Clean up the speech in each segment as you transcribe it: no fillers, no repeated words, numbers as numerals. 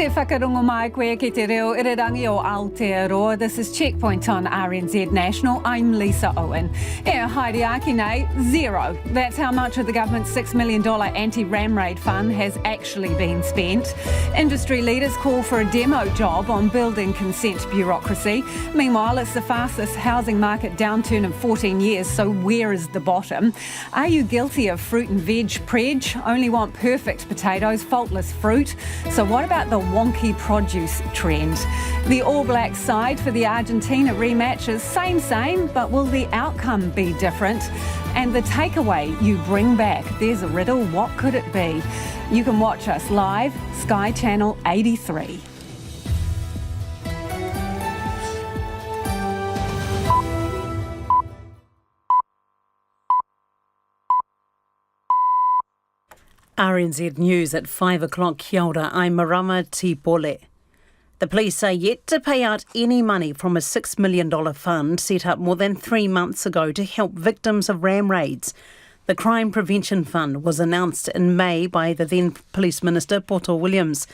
Te whakarongo mai koe ki te reo irirangi o Aotearoa. This is Checkpoint on RNZ National. I'm Lisa Owen. Haere aki nei, zero. That's how much of the government's $6 million anti-ram raid fund has actually been spent. Industry leaders call for a demo job on building consent bureaucracy. Meanwhile, it's the fastest housing market downturn in 14 years, so where is the bottom? Are you guilty of fruit and veg prej? Only want perfect potatoes, faultless fruit. So what about the Wonky produce trend? The All Blacks side for the Argentina rematch is same, but will the outcome be different? And the takeaway you bring back, there's a riddle, what could it be? You can watch us live, Sky Channel 83. RNZ News at 5 o'clock. Kia ora, I'm Marama Tipole. The police are yet to pay out any money from a $6 million fund set up more than 3 months ago to help victims of ram raids. The Crime Prevention Fund was announced in May by the then Police Minister, Poto Williams.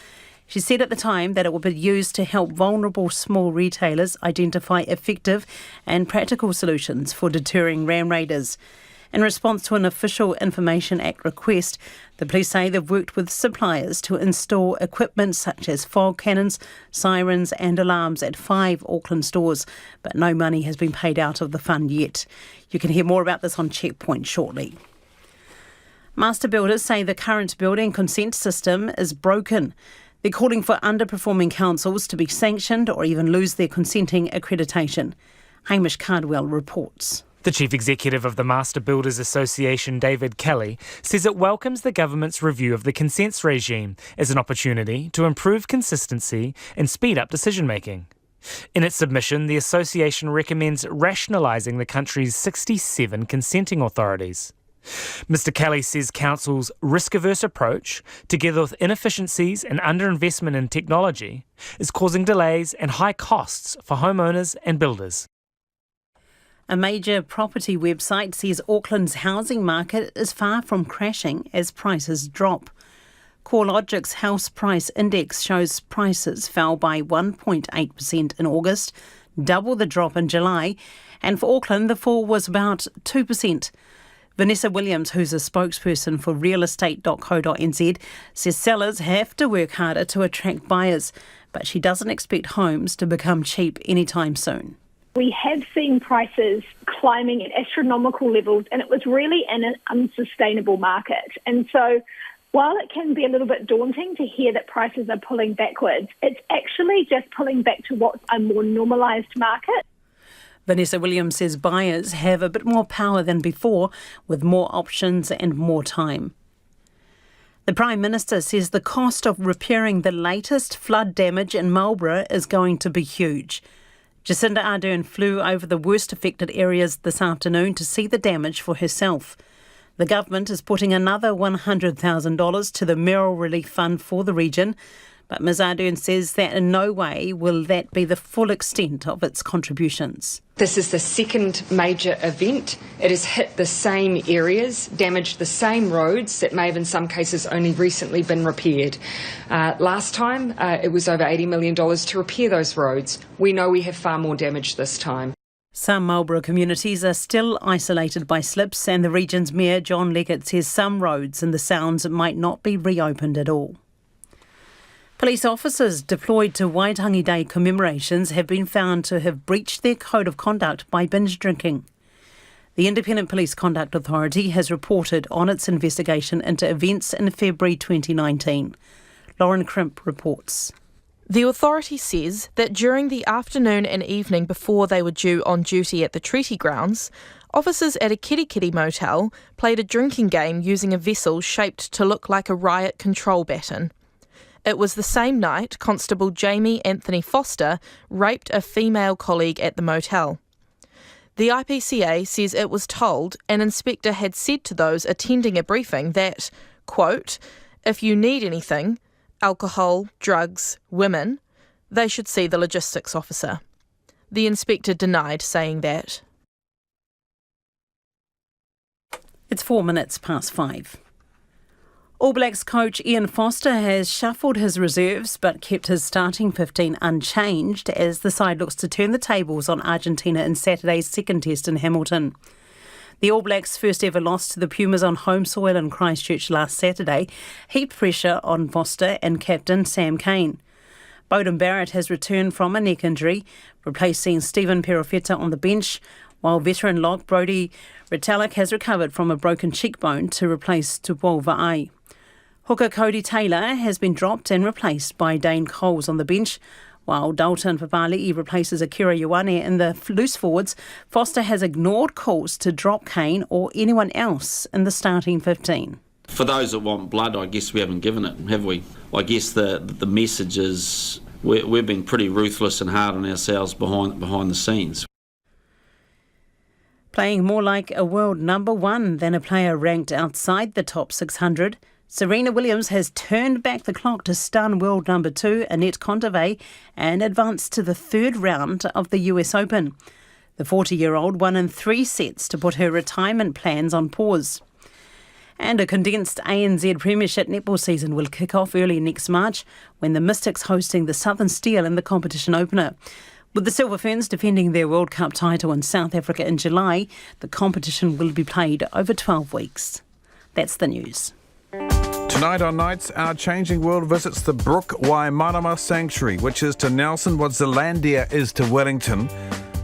She said at the time that it would be used to help vulnerable small retailers identify effective and practical solutions for deterring ram raiders. In response to an Official Information Act request, the police say they've worked with suppliers to install equipment such as fog cannons, sirens and alarms at 5 Auckland stores, but no money has been paid out of the fund yet. You can hear more about this on Checkpoint shortly. Master builders say the current building consent system is broken. They're calling for underperforming councils to be sanctioned or even lose their consenting accreditation. Hamish Cardwell reports. The Chief Executive of the Master Builders Association, David Kelly, says it welcomes the government's review of the consents regime as an opportunity to improve consistency and speed up decision-making. In its submission, the association recommends rationalising the country's 67 consenting authorities. Mr Kelly says council's risk-averse approach, together with inefficiencies and underinvestment in technology, is causing delays and high costs for homeowners and builders. A major property website says Auckland's housing market is far from crashing as prices drop. CoreLogic's house price index shows prices fell by 1.8% in August, double the drop in July, and for Auckland the fall was about 2%. Vanessa Williams, who's a spokesperson for realestate.co.nz, says sellers have to work harder to attract buyers, but she doesn't expect homes to become cheap anytime soon. We have seen prices climbing at astronomical levels, and it was really in an unsustainable market. And so while it can be a little bit daunting to hear that prices are pulling backwards, it's actually just pulling back to what's a more normalised market. Vanessa Williams says buyers have a bit more power than before, with more options and more time. The Prime Minister says the cost of repairing the latest flood damage in Marlborough is going to be huge. Jacinda Ardern flew over the worst affected areas this afternoon to see the damage for herself. The government is putting another $100,000 to the Mayoral Relief Fund for the region, but Ms Ardern says that in no way will that be the full extent of its contributions. This is the second major event. It has hit the same areas, damaged the same roads that may have in some cases only recently been repaired. Last time it was over $80 million to repair those roads. We know we have far more damage this time. Some Marlborough communities are still isolated by slips, and the region's Mayor John Leggett says some roads in the Sounds might not be reopened at all. Police officers deployed to Waitangi Day commemorations have been found to have breached their code of conduct by binge drinking. The Independent Police Conduct Authority has reported on its investigation into events in February 2019. Lauren Crimp reports. The authority says that during the afternoon and evening before they were due on duty at the treaty grounds, officers at a kitty motel played a drinking game using a vessel shaped to look like a riot control baton. It was the same night Constable Jamie Anthony Foster raped a female colleague at the motel. The IPCA says it was told an inspector had said to those attending a briefing that, quote, if you need anything, alcohol, drugs, women, they should see the logistics officer. The inspector denied saying that. It's 4 minutes past 5. All Blacks coach Ian Foster has shuffled his reserves but kept his starting 15 unchanged as the side looks to turn the tables on Argentina in Saturday's second test in Hamilton. The All Blacks' first ever loss to the Pumas on home soil in Christchurch last Saturday heaped pressure on Foster and captain Sam Cane. Bowden Barrett has returned from a neck injury, replacing Stephen Perofeta on the bench, while veteran lock Brodie Retallick has recovered from a broken cheekbone to replace Tupou Va'ai. Hooker Cody Taylor has been dropped and replaced by Dane Coles on the bench, while Dalton Papali'i replaces Akira Ioane in the loose forwards. Foster has ignored calls to drop Kane or anyone else in the starting 15. For those that want blood, I guess we haven't given it, have we? I guess the message is we've been pretty ruthless and hard on ourselves behind the scenes. Playing more like a world number one than a player ranked outside the top 600, Serena Williams has turned back the clock to stun world number 2 Annette Kontaveit and advance to the third round of the US Open. The 40-year-old won in 3 sets to put her retirement plans on pause. And a condensed ANZ Premiership netball season will kick off early next March when the Mystics hosting the Southern Steel in the competition opener. With the Silver Ferns defending their World Cup title in South Africa in July, the competition will be played over 12 weeks. That's the news. Tonight on Nights, Our Changing World visits the Brook Waimarama Sanctuary, which is to Nelson what Zealandia is to Wellington,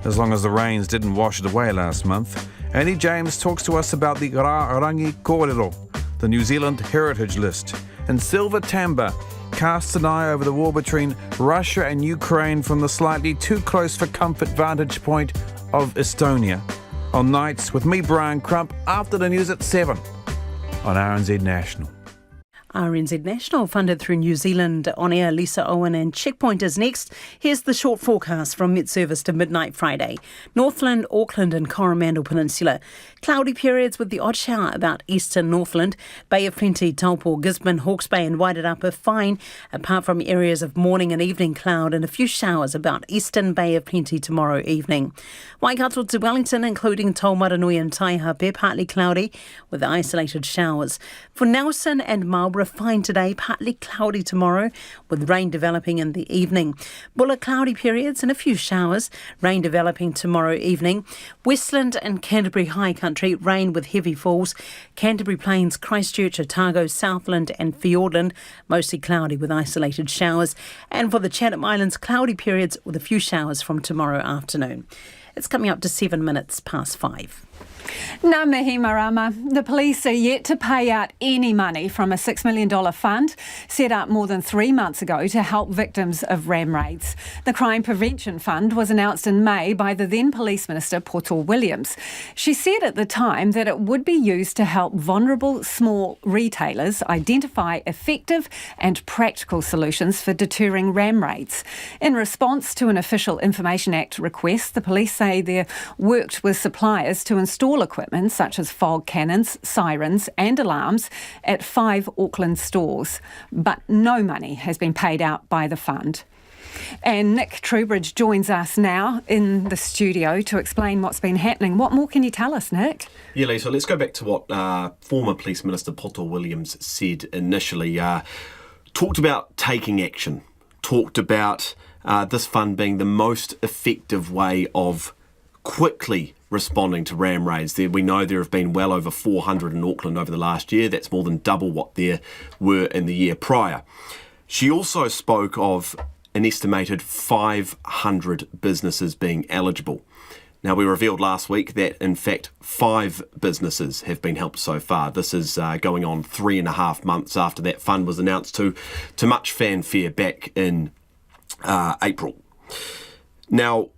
as long as the rains didn't wash it away last month. Annie James talks to us about the Ra Rangi Kōrero, the New Zealand Heritage List. And Silver Tamba casts an eye over the war between Russia and Ukraine from the slightly too close for comfort vantage point of Estonia. On Nights with me, Brian Crump, after the news at 7 on RNZ National. RNZ National, funded through New Zealand On Air. Lisa Owen and Checkpoint is next. Here's the short forecast from Met Service to midnight Friday. Northland, Auckland and Coromandel Peninsula. Cloudy periods with the odd shower about eastern Northland. Bay of Plenty, Taupo, Gisborne, Hawke's Bay and Wairarapa fine, apart from areas of morning and evening cloud and a few showers about eastern Bay of Plenty tomorrow evening. Waikato to Wellington, including Taumaranui and Taihape, partly cloudy with isolated showers. For Nelson and Marlborough, fine today, partly cloudy tomorrow with rain developing in the evening. Bulla, cloudy periods and a few showers, rain developing tomorrow evening. Westland and Canterbury High Country, rain with heavy falls. Canterbury Plains, Christchurch, Otago, Southland and Fiordland, mostly cloudy with isolated showers. And for the Chatham Islands, cloudy periods with a few showers from tomorrow afternoon. It's coming up to 7 minutes past 5. Ngā mihi marama. The police are yet to pay out any money from a $6 million fund set up more than 3 months ago to help victims of ram raids. The Crime Prevention Fund was announced in May by the then Police Minister Poto Williams. She said at the time that it would be used to help vulnerable small retailers identify effective and practical solutions for deterring ram raids. In response to an Official Information Act request, the police say they worked with suppliers to install equipment such as fog cannons, sirens and alarms at 5 Auckland stores, but no money has been paid out by the fund. And Nick Trubridge joins us now in the studio to explain what's been happening. What more can you tell us, Nick? Yeah, Lisa, let's go back to what former Police Minister Poto Williams said initially. Talked about taking action, talked about this fund being the most effective way of quickly responding to ram raids. We know there have been well over 400 in Auckland over the last year. That's more than double what there were in the year prior. She also spoke of an estimated 500 businesses being eligible. Now, we revealed last week that, in fact, 5 businesses have been helped so far. This is going on 3.5 months after that fund was announced to much fanfare back in April. Now,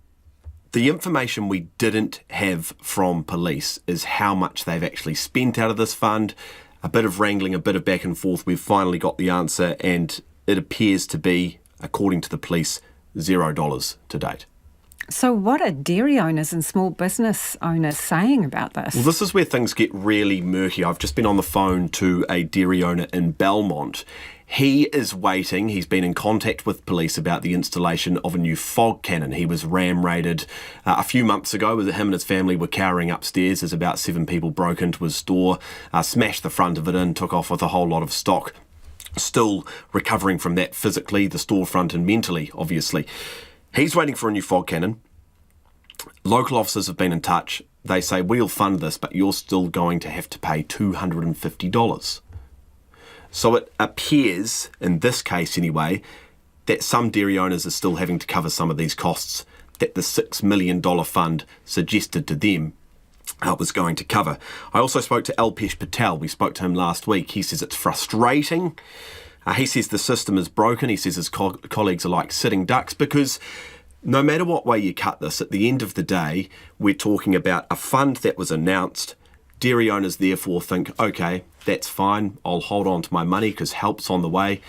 the information we didn't have from police is how much they've actually spent out of this fund. A bit of wrangling, a bit of back and forth. We've finally got the answer, and it appears to be, according to the police, $0 to date. So what are dairy owners and small business owners saying about this? Well, this is where things get really murky. I've just been on the phone to a dairy owner in Belmont. He is waiting. He's been in contact with police about the installation of a new fog cannon. He was ram-raided a few months ago. Him and his family were cowering upstairs as about 7 people broke into his store, smashed the front of it in, took off with a whole lot of stock. Still recovering from that physically, the storefront, and mentally, obviously. He's waiting for a new fog cannon. Local officers have been in touch. They say, we'll fund this, but you're still going to have to pay $250. So it appears, in this case anyway, that some dairy owners are still having to cover some of these costs that the $6 million fund suggested to them was going to cover. I also spoke to Alpesh Patel. We spoke to him last week. He says it's frustrating. He says the system is broken. He says his colleagues are like sitting ducks because no matter what way you cut this, at the end of the day, we're talking about a fund that was announced. Dairy owners therefore think, okay, that's fine, I'll hold on to my money because help's on the way.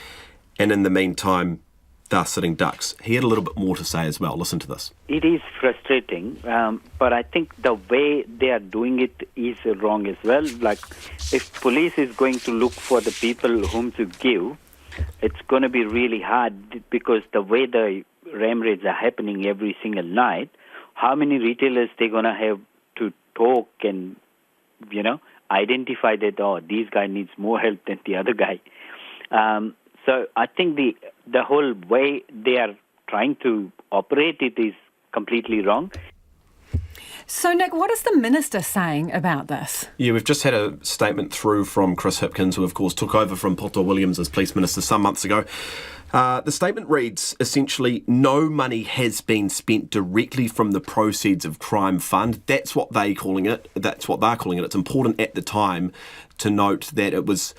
And in the meantime, they're sitting ducks. He had a little bit more to say as well. Listen to this. It is frustrating, but I think the way they are doing it is wrong as well. Like, if police is going to look for the people whom to give, it's going to be really hard because the way the ram raids are happening every single night, how many retailers they're going to have to talk and, identify that, this guy needs more help than the other guy. So I think the whole way they are trying to operate it is completely wrong. So, Nick, what is the Minister saying about this? Yeah, we've just had a statement through from Chris Hipkins, who of course took over from Poto Williams as Police Minister some months ago. The statement reads, essentially, no money has been spent directly from the proceeds of crime fund. That's what they're calling it. It's important at the time to note that it was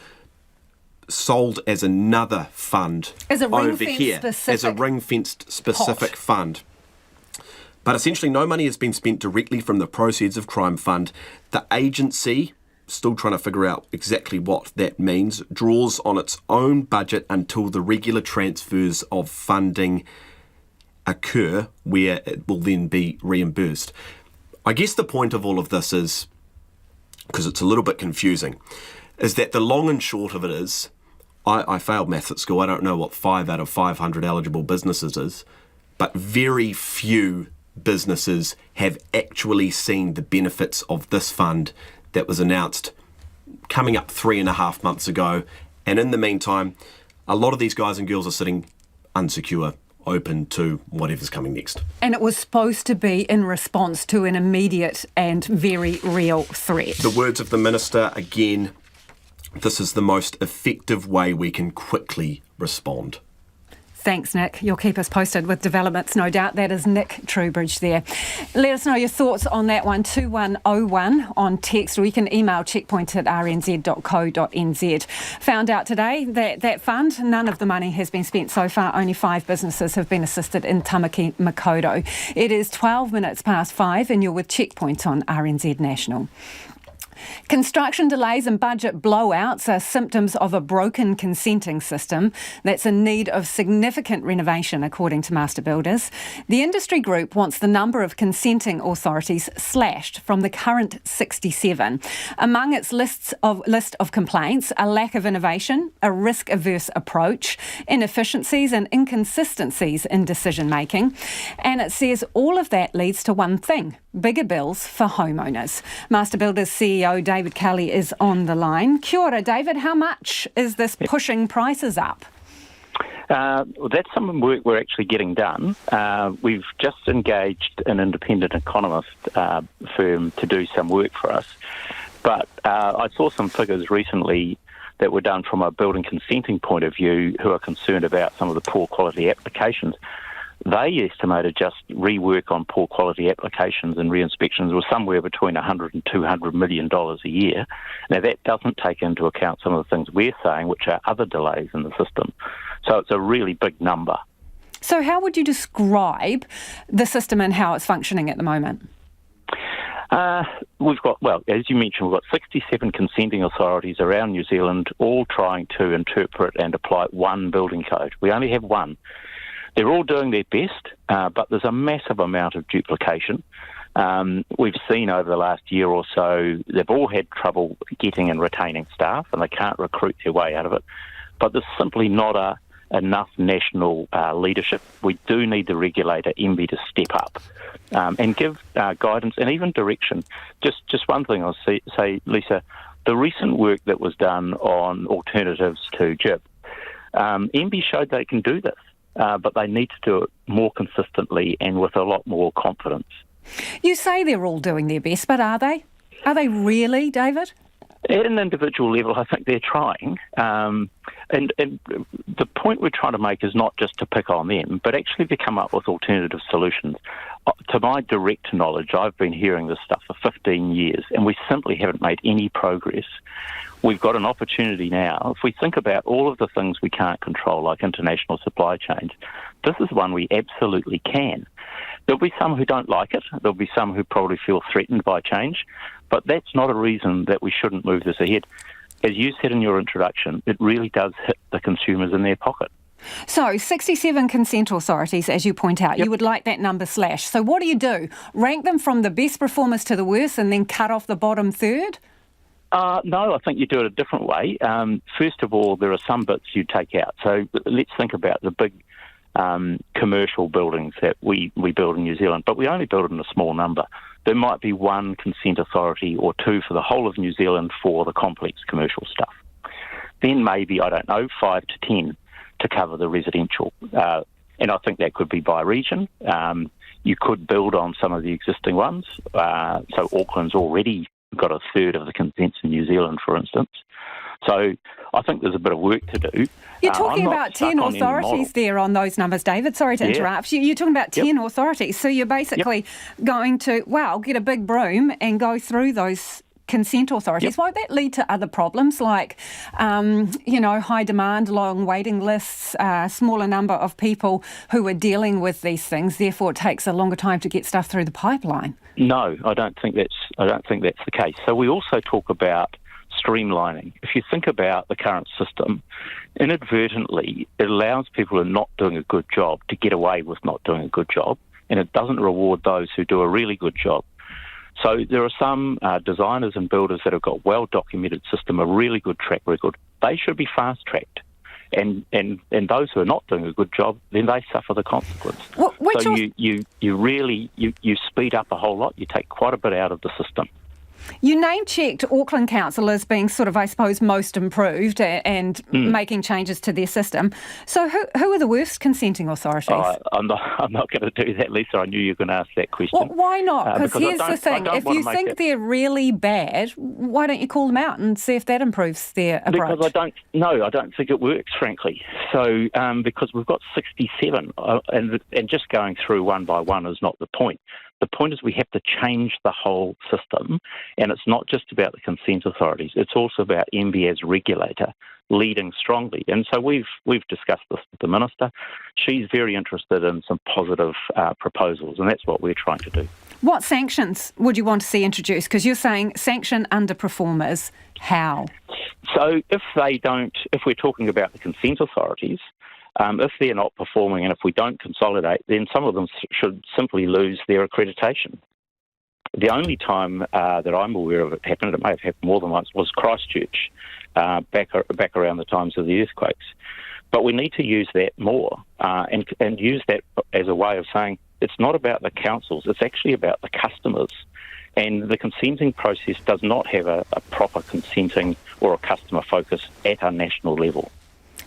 sold as another fund over here, as a ring-fenced specific fund. But essentially, no money has been spent directly from the proceeds of crime fund. The agency, still trying to figure out exactly what that means, draws on its own budget until the regular transfers of funding occur, where it will then be reimbursed. I guess the point of all of this is, because it's a little bit confusing, is that the long and short of it is, I failed maths at school. I don't know what 5 out of 500 eligible businesses is, but very few businesses have actually seen the benefits of this fund that was announced coming up 3.5 months ago. And in the meantime, a lot of these guys and girls are sitting unsecure, open to whatever's coming next. And it was supposed to be in response to an immediate and very real threat. The words of the Minister, again, this is the most effective way we can quickly respond. Thanks, Nick. You'll keep us posted with developments, no doubt. That is Nick Truebridge there. Let us know your thoughts on that one, 2101 on text, or you can email checkpoint@rnz.co.nz. Found out today that fund, none of the money has been spent so far. Only 5 businesses have been assisted in Tamaki Makaurau. It is 12 minutes past 5 and you're with Checkpoint on RNZ National. Construction delays and budget blowouts are symptoms of a broken consenting system that's in need of significant renovation, according to master builders. The industry group wants the number of consenting authorities slashed from the current 67. Among its list of complaints, a lack of innovation, a risk-averse approach, inefficiencies and inconsistencies in decision-making. And it says all of that leads to one thing: bigger bills for homeowners. Master Builders CEO David Kelly is on the line. Kia ora, David. How much is this pushing prices up? Well, that's some work we're actually getting done. We've just engaged an independent economist firm to do some work for us. But I saw some figures recently that were done from a building consenting point of view who are concerned about some of the poor quality applications. They estimated just rework on poor quality applications and re-inspections was somewhere between $100 and $200 million a year. Now, that doesn't take into account some of the things we're saying, which are other delays in the system. So it's a really big number. So how would you describe the system and how it's functioning at the moment? We've got, well, as you mentioned, we've got 67 consenting authorities around New Zealand, all trying to interpret and apply one building code. We only have one. They're all doing their best, but there's a massive amount of duplication. We've seen over the last year or so, they've all had trouble getting and retaining staff, and they can't recruit their way out of it. but there's simply not enough national leadership. We do need the regulator, MB, to step up and give guidance and even direction. Just one thing I'll say, Lisa, the recent work that was done on alternatives to GIB, MB showed they can do this, but they need to do it more consistently and with a lot more confidence. You say they're all doing their best, but are they? Are they really, David? At an individual level, I think they're trying. And the point we're trying to make is not just to pick on them, but actually to come up with alternative solutions. To my direct knowledge, I've been hearing this stuff for 15 years, and we simply haven't made any progress. We've got an opportunity now. If we think about all of the things we can't control, like international supply chains, this is one we absolutely can. There'll be some who don't like it. There'll be some who probably feel threatened by change. But that's not a reason that we shouldn't move this ahead. As you said in your introduction, it really does hit the consumers in their pocket. So 67 consent authorities, as you point out, You would like that number slashed. So what do? Rank them from the best performers to the worst and then cut off the bottom third? No, I think you do it a different way. First of all, there are some bits you take out. So let's think about the big commercial buildings that we build in New Zealand, but we only build it in a small number. There might be one consent authority or two for the whole of New Zealand for the complex commercial stuff. Then maybe, 5 to 10 to cover the residential. And I think that could be by region. You could build on some of the existing ones. So Auckland's already got a third of the consents in New Zealand, for instance. So I think there's a bit of work to do. You're talking about 10 authorities there on those numbers, David. Sorry to interrupt. You're talking about 10 authorities. So you're basically going to, get a big broom and go through those consent authorities. Won't that lead to other problems like, high demand, long waiting lists, smaller number of people who are dealing with these things, therefore it takes a longer time to get stuff through the pipeline? No, I don't think that's the case. So we also talk about streamlining. If you think about the current system, inadvertently it allows people who are not doing a good job to get away with not doing a good job, and it doesn't reward those who do a really good job. So there are some designers and builders that have got well-documented system, a really good track record. They should be fast-tracked. And those who are not doing a good job, then they suffer the consequence. So you really speed up a whole lot. You take quite a bit out of the system. You name-checked Auckland Council as being sort of, I suppose, most improved and making changes to their system. So who are the worst consenting authorities? I'm not going to do that, Lisa. I knew you were going to ask that question. Well, why not? Because here's the thing. If you think they're really bad, why don't you call them out and see if that improves their approach? Because I don't think it works, frankly. So because we've got 67, and just going through one by one is not the point. The point is we have to change the whole system, and it's not just about the consent authorities. It's also about MB as regulator leading strongly. And so we've discussed this with the Minister. She's very interested in some positive proposals, and that's what we're trying to do. What sanctions would you want to see introduced? Because you're saying sanction underperformers. How? So if we're talking about the consent authorities, if they're not performing and if we don't consolidate, then some of them should simply lose their accreditation. The only time that I'm aware of it happened, it may have happened more than once, was Christchurch, back around the times of the earthquakes. But we need to use that more and use that as a way of saying it's not about the councils, it's actually about the customers. And the consenting process does not have a proper consenting or a customer focus at a national level.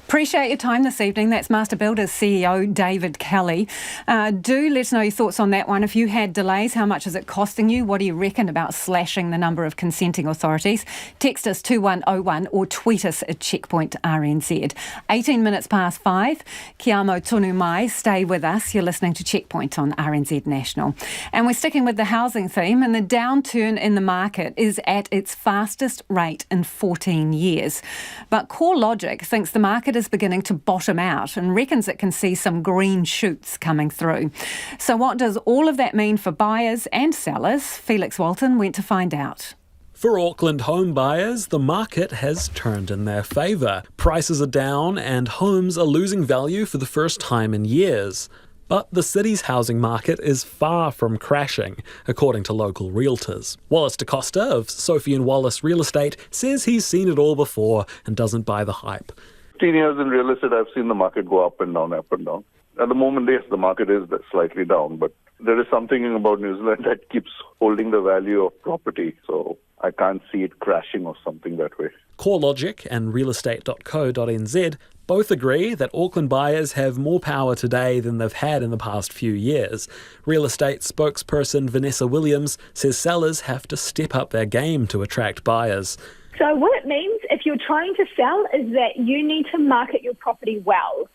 Appreciate your time this evening. That's Master Builders CEO David Kelly. Do let us know your thoughts on that one. If you had delays, how much is it costing you? What do you reckon about slashing the number of consenting authorities? Text us 2101 or tweet us at Checkpoint RNZ. 18 minutes past 5. Kia amo tonu mai. Stay with us. You're listening to Checkpoint on RNZ National. And we're sticking with the housing theme, and the downturn in the market is at its fastest rate in 14 years. But CoreLogic thinks the market is beginning to bottom out and reckons it can see some green shoots coming through. So what does all of that mean for buyers and sellers? Felix Walton went to find out. For Auckland home buyers, the market has turned in their favour. Prices are down and homes are losing value for the first time in years. But the city's housing market is far from crashing, according to local realtors. Wallace DaCosta of Sophie and Wallace Real Estate says he's seen it all before and doesn't buy the hype. 15 years in real estate, I've seen the market go up and down, up and down. At the moment, yes, the market is slightly down, but there is something about New Zealand that keeps holding the value of property, so I can't see it crashing or something that way. CoreLogic and realestate.co.nz both agree that Auckland buyers have more power today than they've had in the past few years. Real estate spokesperson Vanessa Williams says sellers have to step up their game to attract buyers. So what it means, if you're trying to sell, is that you need to market your property well.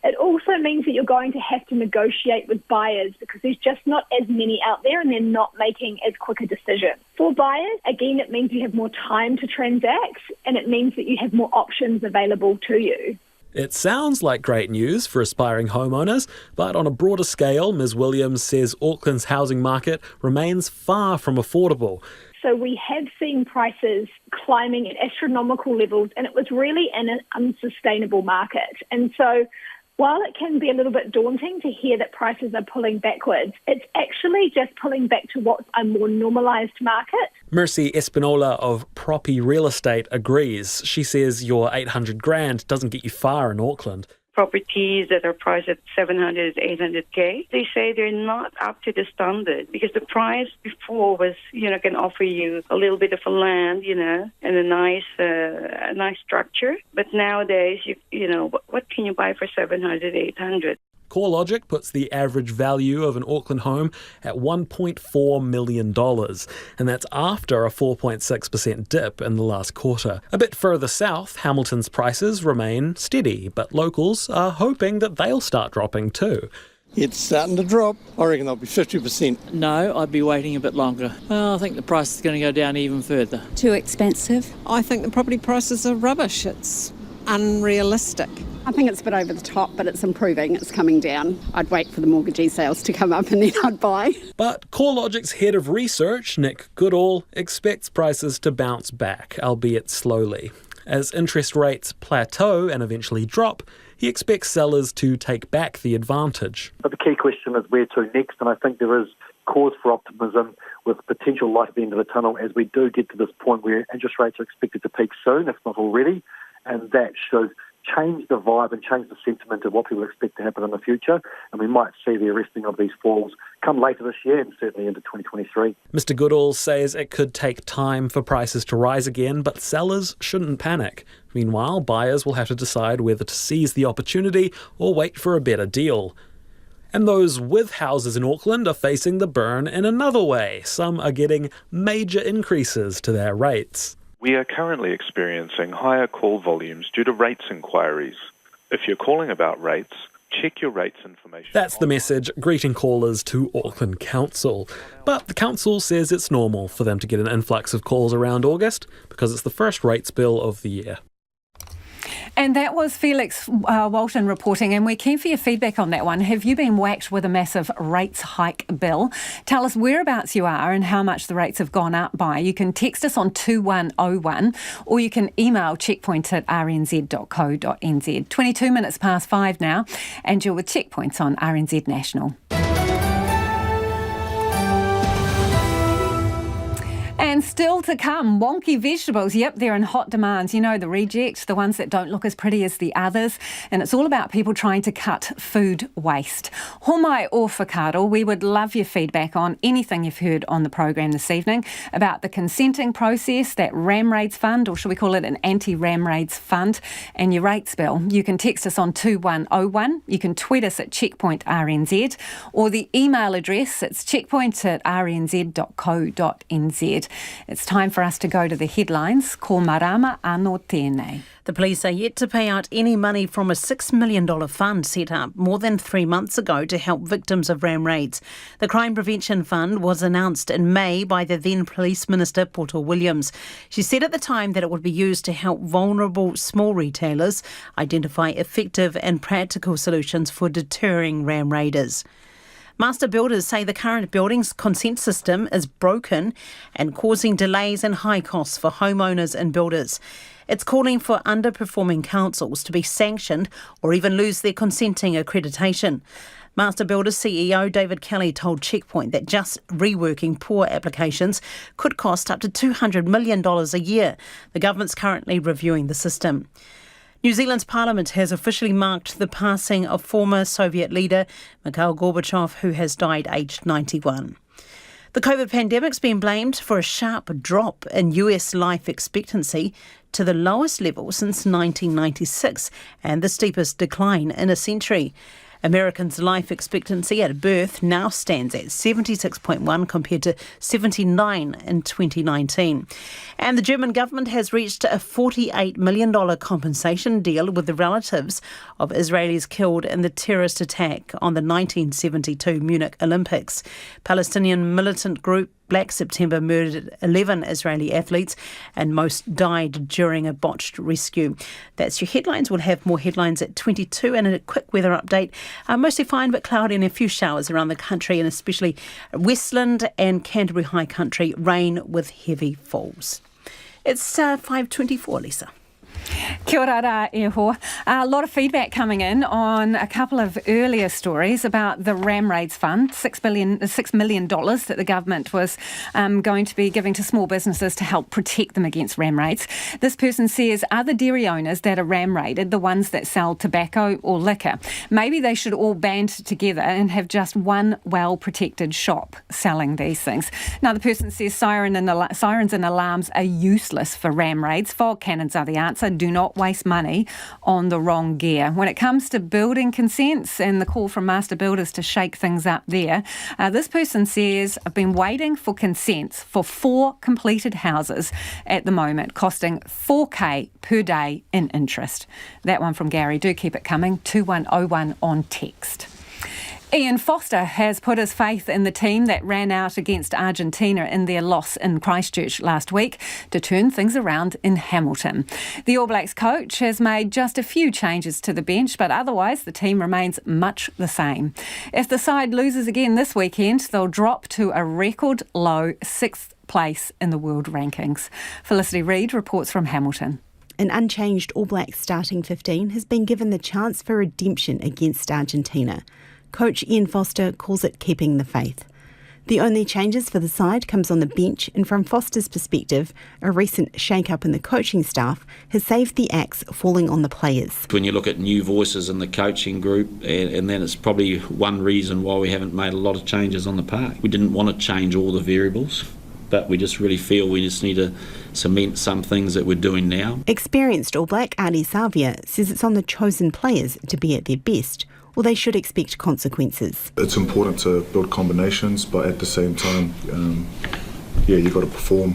It also means that you're going to have to negotiate with buyers because there's just not as many out there and they're not making as quick a decision. For buyers, again, it means you have more time to transact and it means that you have more options available to you. It sounds like great news for aspiring homeowners, but on a broader scale, Ms Williams says Auckland's housing market remains far from affordable. So we have seen prices climbing at astronomical levels and it was really an unsustainable market. And so while it can be a little bit daunting to hear that prices are pulling backwards, it's actually just pulling back to what's a more normalised market. Mercy Espinola of Proppy Real Estate agrees. She says your $800,000 doesn't get you far in Auckland. Properties that are priced at 700, 800K, they say they're not up to the standard because the price before was, can offer you a little bit of a land, and a nice structure. But nowadays, what can you buy for 700, 800? CoreLogic puts the average value of an Auckland home at $1.4 million, and that's after a 4.6% dip in the last quarter. A bit further south, Hamilton's prices remain steady, but locals are hoping that they'll start dropping too. It's starting to drop. I reckon they'll be 50%. No, I'd be waiting a bit longer. Well, I think the price is going to go down even further. Too expensive. I think the property prices are rubbish. It's unrealistic. I think it's a bit over the top, but it's improving. It's coming down. I'd wait for the mortgagee sales to come up and then I'd buy. But CoreLogic's head of research, Nick Goodall, expects prices to bounce back, albeit slowly. As interest rates plateau and eventually drop, he expects sellers to take back the advantage. But the key question is where to next, and I think there is cause for optimism with potential light at the end of the tunnel as we do get to this point where interest rates are expected to peak soon, if not already, and that should change the vibe and change the sentiment of what people expect to happen in the future, and we might see the arresting of these falls come later this year and certainly into 2023. Mr Goodall says it could take time for prices to rise again, but sellers shouldn't panic. Meanwhile, buyers will have to decide whether to seize the opportunity or wait for a better deal. And those with houses in Auckland are facing the burn in another way. Some are getting major increases to their rates. We are currently experiencing higher call volumes due to rates inquiries. If you're calling about rates, check your rates information. That's the message greeting callers to Auckland Council. But the council says it's normal for them to get an influx of calls around August because it's the first rates bill of the year. And that was Felix Walton reporting, and we're keen for your feedback on that one. Have you been whacked with a massive rates hike bill? Tell us whereabouts you are and how much the rates have gone up by. You can text us on 2101 or you can email checkpoint@rnz.co.nz. 22 minutes past 5 now, and you're with Checkpoints on RNZ National. And still to come, wonky vegetables. Yep, they're in hot demand. You know, the reject, the ones that don't look as pretty as the others. And it's all about people trying to cut food waste. Homai or whakaaro, we would love your feedback on anything you've heard on the program this evening about the consenting process, that ram raids fund, or should we call it an anti-ram raids fund, and your rates bill. You can text us on 2101. You can tweet us at checkpointrnz, or the email address, it's checkpoint@rnz.co.nz. It's time for us to go to the headlines. Ko marama anō tēnei. The police are yet to pay out any money from a $6 million fund set up more than 3 months ago to help victims of ram raids. The Crime Prevention Fund was announced in May by the then Police Minister, Poto Williams. She said at the time that it would be used to help vulnerable small retailers identify effective and practical solutions for deterring ram raiders. Master builders say the current buildings consent system is broken and causing delays and high costs for homeowners and builders. It's calling for underperforming councils to be sanctioned or even lose their consenting accreditation. Master Builders CEO David Kelly told Checkpoint that just reworking poor applications could cost up to $200 million a year. The government's currently reviewing the system. New Zealand's parliament has officially marked the passing of former Soviet leader Mikhail Gorbachev, who has died aged 91. The COVID pandemic's been blamed for a sharp drop in US life expectancy to the lowest level since 1996 and the steepest decline in a century. Americans' life expectancy at birth now stands at 76.1 compared to 79 in 2019. And the German government has reached a $48 million compensation deal with the relatives of Israelis killed in the terrorist attack on the 1972 Munich Olympics. Palestinian militant group Black September murdered 11 Israeli athletes and most died during a botched rescue. That's your headlines. We'll have more headlines at 22 and a quick weather update. Mostly fine but cloudy and a few showers around the country and especially Westland and Canterbury High Country, rain with heavy falls. It's 5:24, Lisa. Kia ora rā e hoa. A lot of feedback coming in on a couple of earlier stories about the Ram Raids Fund, $6 million that the government was going to be giving to small businesses to help protect them against ram raids. This person says other dairy owners that are ram raided, the ones that sell tobacco or liquor, maybe they should all band together and have just one well-protected shop selling these things. Another person says sirens and alarms are useless for ram raids. Fog cannons are the answer. Do not waste money on the wrong gear. When it comes to building consents and the call from master builders to shake things up there, this person says, I've been waiting for consents for 4 completed houses at the moment, costing $4,000 per day in interest. That one from Gary. Do keep it coming. 2101 on text. Ian Foster has put his faith in the team that ran out against Argentina in their loss in Christchurch last week to turn things around in Hamilton. The All Blacks coach has made just a few changes to the bench, but otherwise the team remains much the same. If the side loses again this weekend, they'll drop to a record low 6th place in the world rankings. Felicity Reid reports from Hamilton. An unchanged All Blacks starting 15 has been given the chance for redemption against Argentina. Coach Ian Foster calls it keeping the faith. The only changes for the side comes on the bench, and from Foster's perspective, a recent shake-up in the coaching staff has saved the axe falling on the players. When you look at new voices in the coaching group, and then it's probably one reason why we haven't made a lot of changes on the park. We didn't want to change all the variables, but we just really feel we just need to cement some things that we're doing now. Experienced All Black Adi Savia says it's on the chosen players to be at their best, or they should expect consequences. It's important to build combinations, but at the same time, you've got to perform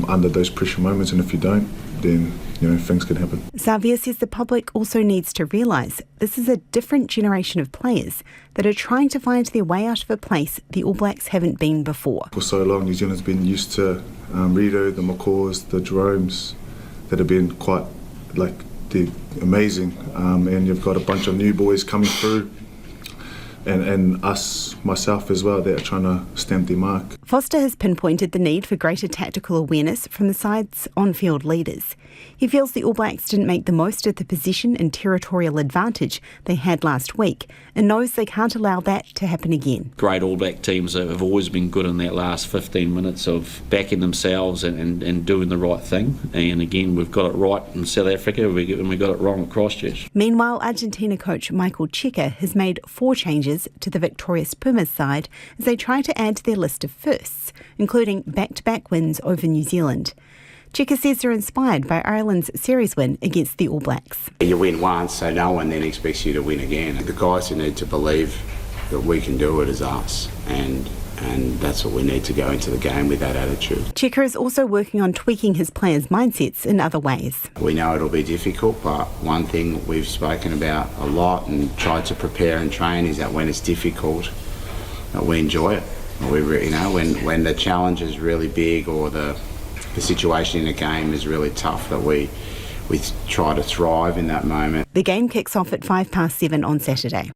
under those pressure moments, and if you don't, then things can happen. Savia says the public also needs to realise this is a different generation of players that are trying to find their way out of a place the All Blacks haven't been before. For so long, New Zealand's been used to Rito, the McCaws, the Jeromes, that have been quite they're amazing, and you've got a bunch of new boys coming through, and myself as well, that are trying to stamp their mark. Foster has pinpointed the need for greater tactical awareness from the side's on-field leaders. He feels the All Blacks didn't make the most of the position and territorial advantage they had last week, and knows they can't allow that to happen again. Great All Black teams have always been good in that last 15 minutes of backing themselves and doing the right thing. And again, we've got it right in South Africa, and we got it wrong at Christchurch. Meanwhile, Argentina coach Michael Cheika has made 4 changes to the victorious Pumas side as they try to add to their list of firsts, including back-to-back wins over New Zealand. Cheika says they're inspired by Ireland's series win against the All Blacks. You win once, so no one then expects you to win again. The guys who need to believe that we can do it is us, and that's what we need to go into the game with, that attitude. Cheika is also working on tweaking his players' mindsets in other ways. We know it'll be difficult, but one thing we've spoken about a lot and tried to prepare and train is that when it's difficult, we enjoy it. When the challenge is really big or the situation in the game is really tough, that we try to thrive in that moment. The game kicks off at 7:05 on Saturday.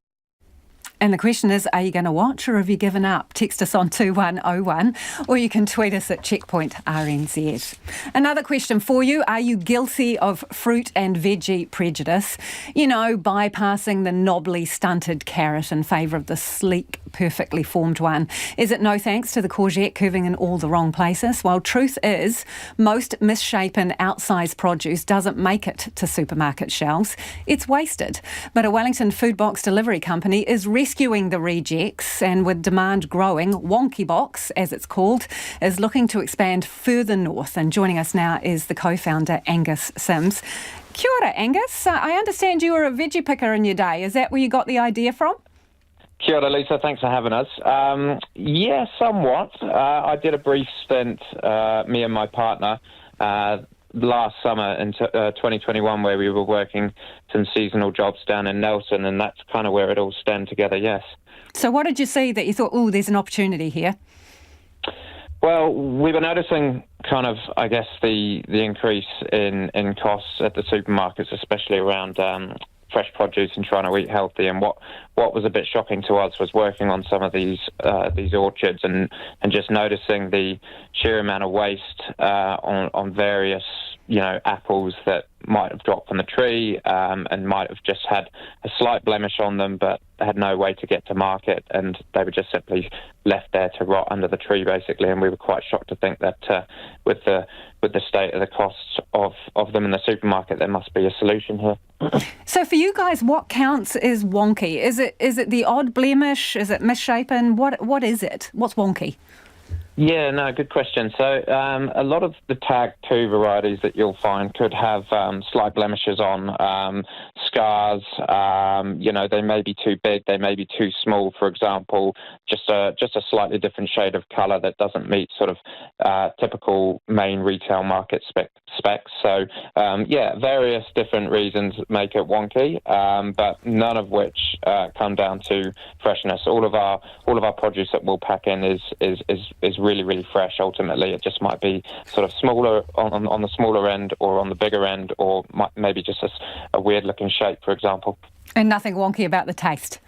And the question is, are you going to watch or have you given up? Text us on 2101 or you can tweet us at Checkpoint RNZ. Another question for you. Are you guilty of fruit and veggie prejudice? You know, bypassing the knobbly, stunted carrot in favour of the sleek, perfectly formed one. Is it no thanks to the courgette curving in all the wrong places? Well, truth is, most misshapen, outsized produce doesn't make it to supermarket shelves. It's wasted. But a Wellington food box delivery company is rescuing the rejects, and with demand growing, Wonky Box, as it's called, is looking to expand further north. And joining us now is the co-founder, Angus Sims. Kia ora, Angus. I understand you were a veggie picker in your day. Is that where you got the idea from? Kia ora, Lisa. Thanks for having us. Yeah, somewhat. I did a brief stint, me and my partner, last summer in 2021, where we were working some seasonal jobs down in Nelson, and that's kind of where it all stemmed together, yes. So what did you see that you thought, oh, there's an opportunity here? Well, we were noticing kind of, I guess, the increase in costs at the supermarkets, especially around fresh produce and trying to eat healthy. And what was a bit shocking to us was working on some of these orchards and just noticing the sheer amount of waste on various, apples that might have dropped from the tree and might have just had a slight blemish on them, but had no way to get to market, and they were just simply left there to rot under the tree, basically. And we were quite shocked to think that with the state of the costs of them in the supermarket, there must be a solution here. So for you guys, what counts as wonky? Is it the odd blemish? Is it misshapen? What is it? What's wonky? Yeah, no, good question. So a lot of the Tag 2 varieties that you'll find could have slight blemishes on, scars, they may be too big, they may be too small, for example, just a slightly different shade of colour that doesn't meet sort of typical main retail market specs. So, various different reasons make it wonky, but none of which come down to freshness. All of our produce that we'll pack in is really, really fresh. Ultimately, it just might be sort of smaller on the smaller end or on the bigger end, or maybe just a weird looking shape, for example. And nothing wonky about the taste?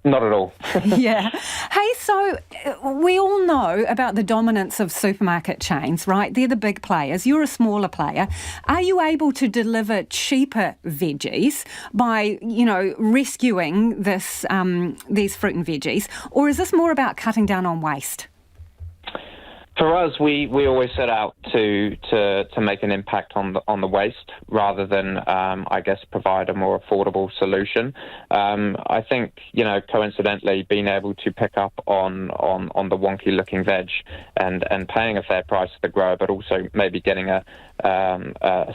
Not at all. Yeah. Hey, so we all know about the dominance of supermarket chains, right? They're the big players. You're a smaller player. Are you able to deliver cheaper veggies by, rescuing these fruit and veggies, or is this more about cutting down on waste? For us, we always set out to make an impact on the waste rather than, provide a more affordable solution. I think, coincidentally, being able to pick up on the wonky looking veg and paying a fair price to the grower, but also maybe getting a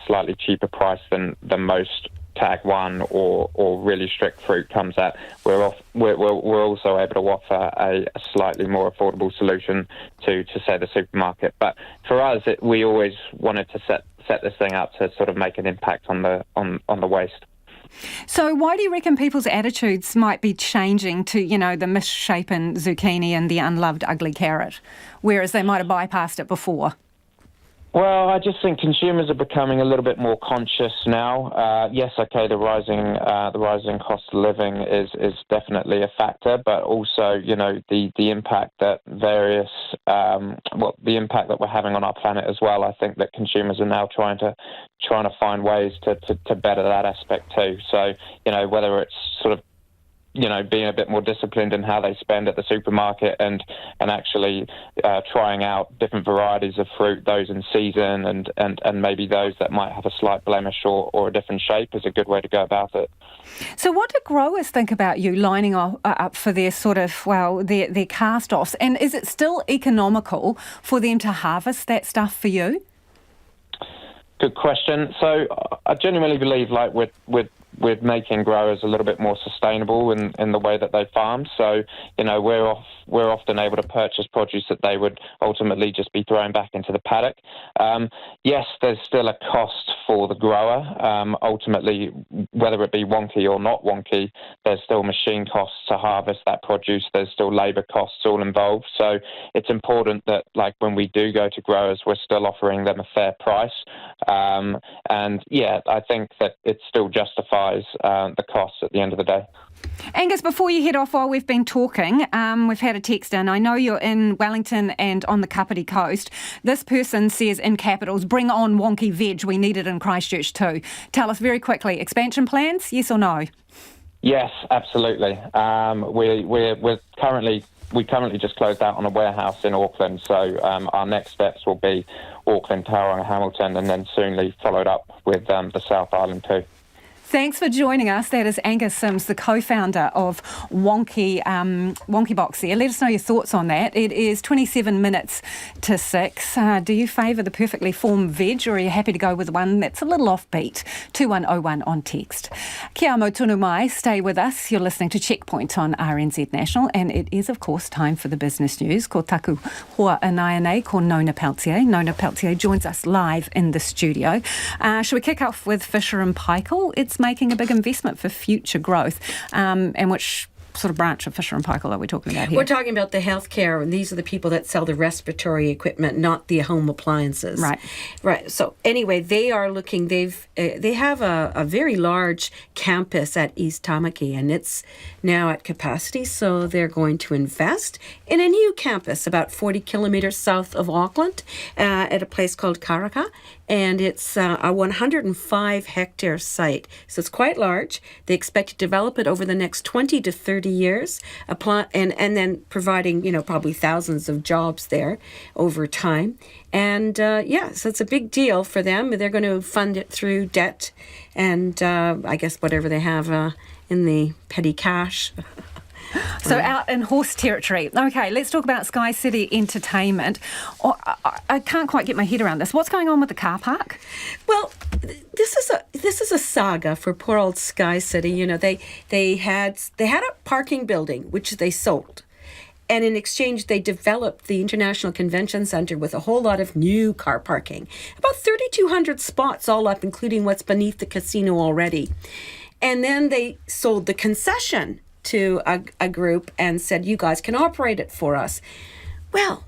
slightly cheaper price than most Tag 1 or really strict fruit comes at, we're also able to offer a slightly more affordable solution to say the supermarket. But for us, we always wanted to set this thing up to sort of make an impact on the waste. So why do you reckon people's attitudes might be changing to, the misshapen zucchini and the unloved ugly carrot, whereas they might have bypassed it before? Well, I just think consumers are becoming a little bit more conscious now. Yes, okay, the rising cost of living is definitely a factor, but also, the impact that the impact that we're having on our planet as well. I think that consumers are now trying to find ways to better that aspect too. So, whether it's sort of being a bit more disciplined in how they spend at the supermarket and actually trying out different varieties of fruit, those in season and maybe those that might have a slight blemish or a different shape is a good way to go about it. So what do growers think about you lining up for their sort of, their cast-offs? And is it still economical for them to harvest that stuff for you? Good question. So I genuinely believe we're making growers a little bit more sustainable in the way that they farm. So, we're often able to purchase produce that they would ultimately just be thrown back into the paddock. Yes, there's still a cost for the grower. Ultimately, whether it be wonky or not wonky, there's still machine costs to harvest that produce. There's still labour costs all involved. So it's important that, when we do go to growers, we're still offering them a fair price. I think that it's still justified subsidise the costs at the end of the day. Angus, before you head off, while we've been talking, we've had a text in. I know you're in Wellington and on the Kapiti coast. This person says in capitals, bring on Wonky veg. We need it in Christchurch too. Tell us very quickly, expansion plans, yes or no? Yes, absolutely. We currently just closed out on a warehouse in Auckland, so our next steps will be Auckland, Tauranga, Hamilton, and then soonly followed up with the South Island too. Thanks for joining us. That is Angus Sims, the co-founder of Wonky Box there. Let us know your thoughts on that. It is 27 minutes to 6. Do you favour the perfectly formed veg, or are you happy to go with one that's a little offbeat? 2101 on text. Kia amo tonu mai. Stay with us. You're listening to Checkpoint on RNZ National, and it is, of course, time for the business news. Ko taku hoa anai ko Nona Peltier. Nona Peltier joins us live in the studio. Shall we kick off with Fisher and Paykel? It's making a big investment for future growth. And which sort of branch of Fisher and Paykel are we talking about here? We're talking about the healthcare, and these are the people that sell the respiratory equipment, not the home appliances. Right. So anyway, they are looking. They have a very large campus at East Tamaki, and it's now at capacity. So they're going to invest in a new campus about 40 kilometres south of Auckland, at a place called Karaka. And it's a 105-hectare site. So it's quite large. They expect to develop it over the next 20 to 30 years, and then providing, probably thousands of jobs there over time. And, so it's a big deal for them. They're going to fund it through debt and, I guess, whatever they have in the petty cash. So out in horse territory. Okay, let's talk about Sky City Entertainment. I can't quite get my head around this. What's going on with the car park? Well, this is a saga for poor old Sky City. They had a parking building which they sold. And in exchange, they developed the International Convention Centre with a whole lot of new car parking. About 3,200 spots all up, including what's beneath the casino already. And then they sold the concession to a group and said, you guys can operate it for us. Well,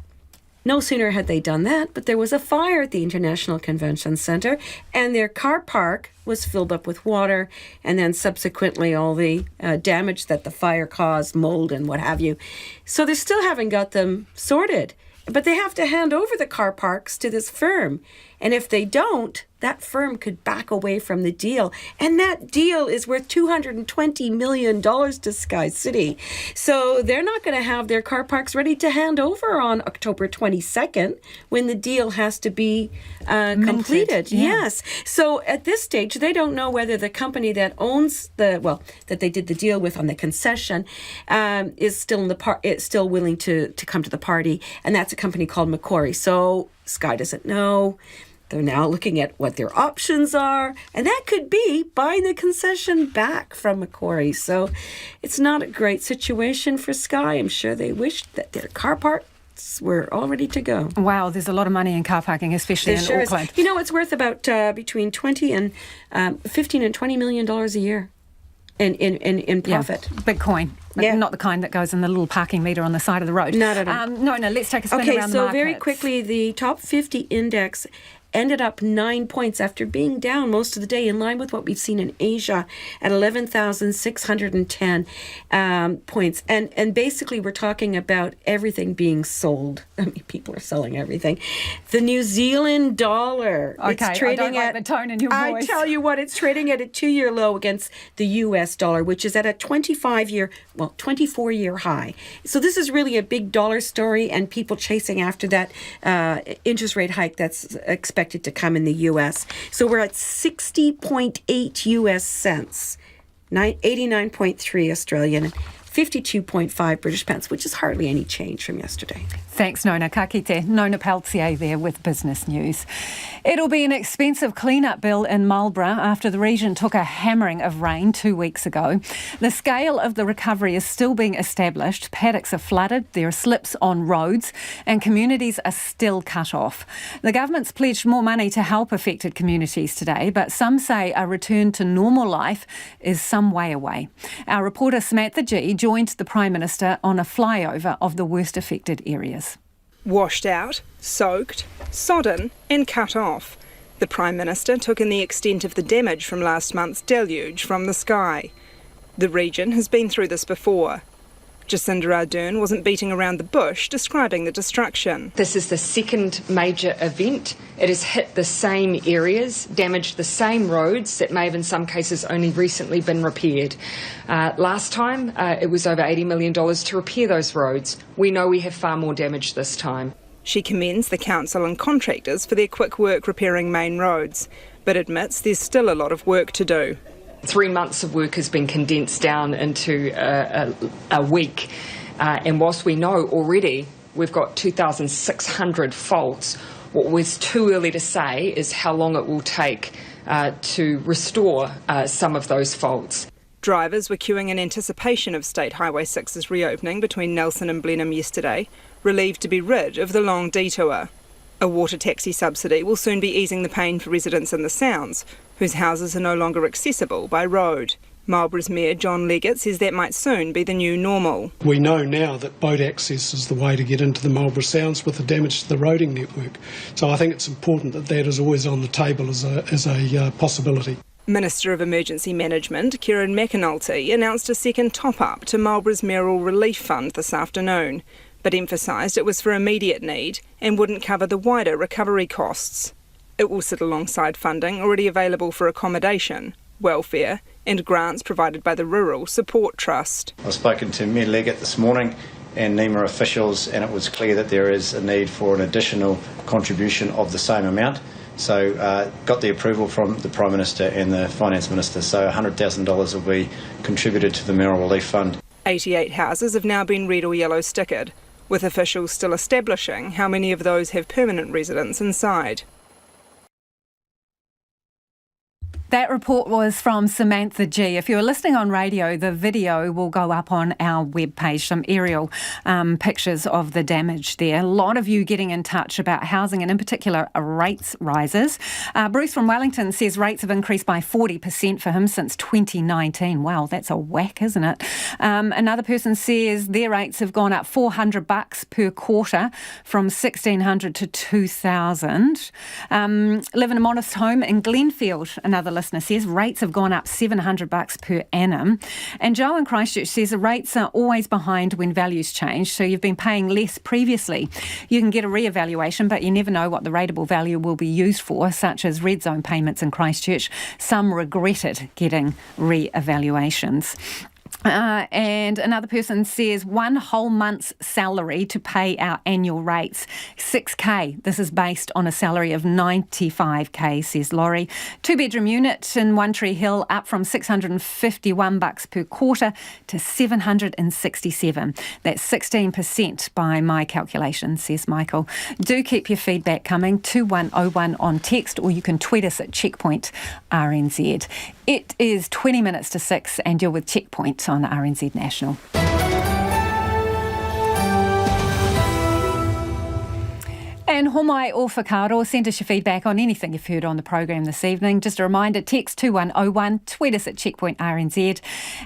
no sooner had they done that, but there was a fire at the International Convention Centre, and their car park was filled up with water, and then subsequently all the damage that the fire caused, mold and what have you. So they still haven't got them sorted, but they have to hand over the car parks to this firm. And if they don't, that firm could back away from the deal. And that deal is worth $220 million to Sky City. So they're not going to have their car parks ready to hand over on October 22nd when the deal has to be completed. Yeah. Yes. So at this stage, they don't know whether the company that owns that they did the deal with on the concession is still still willing to come to the party. And that's a company called Macquarie. So Sky doesn't know. They're now looking at what their options are, and that could be buying the concession back from Macquarie. So it's not a great situation for Sky. I'm sure they wish that their car parks were all ready to go. Wow, there's a lot of money in car parking, especially in Auckland. It's worth about between 20 and 15 and $20 million a year in profit. Yeah, big coin. Yeah. Not the kind that goes in the little parking meter on the side of the road. No. No, let's take a spin around the markets. Okay, so very quickly, the top 50 index ended up 9 points after being down most of the day, in line with what we've seen in Asia at 11,610 points. And basically, we're talking about everything being sold. I mean, people are selling everything. The New Zealand dollar. Okay, it's trading I don't like the tone in your voice. I tell you what, it's trading at a 2-year low against the US dollar, which is at a 24-year high. So this is really a big dollar story, and people chasing after that interest rate hike that's expected to come in the U.S. So we're at 60.8 U.S. cents, 89.3 Australian, 52.5 British pence, which is hardly any change from yesterday. Thanks, Nona. Ka kite. Nona Peltier there with Business News. It'll be an expensive clean-up bill in Marlborough after the region took a hammering of rain 2 weeks ago. The scale of the recovery is still being established. Paddocks are flooded, there are slips on roads, and communities are still cut off. The government's pledged more money to help affected communities today, but some say a return to normal life is some way away. Our reporter Samantha G joined the Prime Minister on a flyover of the worst affected areas. Washed out, soaked, sodden and cut off. The Prime Minister took in the extent of the damage from last month's deluge from the sky. The region has been through this before. Jacinda Ardern wasn't beating around the bush describing the destruction. This is the second major event. It has hit the same areas, damaged the same roads that may have in some cases only recently been repaired. Last time it was over $80 million to repair those roads. We know we have far more damage this time. She commends the council and contractors for their quick work repairing main roads, but admits there's still a lot of work to do. 3 months of work has been condensed down into a week, and whilst we know already we've got 2,600 faults, what was too early to say is how long it will take to restore some of those faults. Drivers were queuing in anticipation of State Highway 6's reopening between Nelson and Blenheim yesterday, relieved to be rid of the long detour. A water taxi subsidy will soon be easing the pain for residents in the Sounds, whose houses are no longer accessible by road. Marlborough's Mayor John Leggett says that might soon be the new normal. We know now that boat access is the way to get into the Marlborough Sounds with the damage to the roading network. So I think it's important that that is always on the table as a possibility. Minister of Emergency Management, Kieran McAnulty, announced a second top-up to Marlborough's Mayoral Relief Fund this afternoon, but emphasised it was for immediate need and wouldn't cover the wider recovery costs. It will sit alongside funding already available for accommodation, welfare and grants provided by the Rural Support Trust. I've spoken to Mayor Leggett this morning and NEMA officials, and it was clear that there is a need for an additional contribution of the same amount. So got the approval from the Prime Minister and the Finance Minister, so $100,000 will be contributed to the Mayoral Relief Fund. 88 houses have now been red or yellow stickered, with officials still establishing how many of those have permanent residents inside. That report was from Samantha G. If you're listening on radio, the video will go up on our webpage, some aerial pictures of the damage there. A lot of you getting in touch about housing and in particular rates rises. Bruce from Wellington says rates have increased by 40% for him since 2019. Wow, that's a whack, isn't it? Another person says their rates have gone up $400 per quarter from $1,600 to $2,000. Live in a modest home in Glenfield, another listener says rates have gone up $700 per annum. And Joe in Christchurch says the rates are always behind when values change, so you've been paying less previously. You can get a re-evaluation, but you never know what the rateable value will be used for, such as red zone payments in Christchurch. Some regretted getting re-evaluations. And another person says 1 whole month's salary to pay our annual rates, $6,000. This is based on a salary of $95,000, says Laurie. 2-bedroom unit in One Tree Hill up from $651 per quarter to $767. That's 16% by my calculation, says Michael. Do keep your feedback coming, 2101 on text, or you can tweet us at Checkpoint RNZ. It is 20 minutes to 6 and you're with Checkpoint on RNZ National. And homai o whakaro, send us your feedback on anything you've heard on the program this evening. Just a reminder, text 2101, tweet us at Checkpoint RNZ.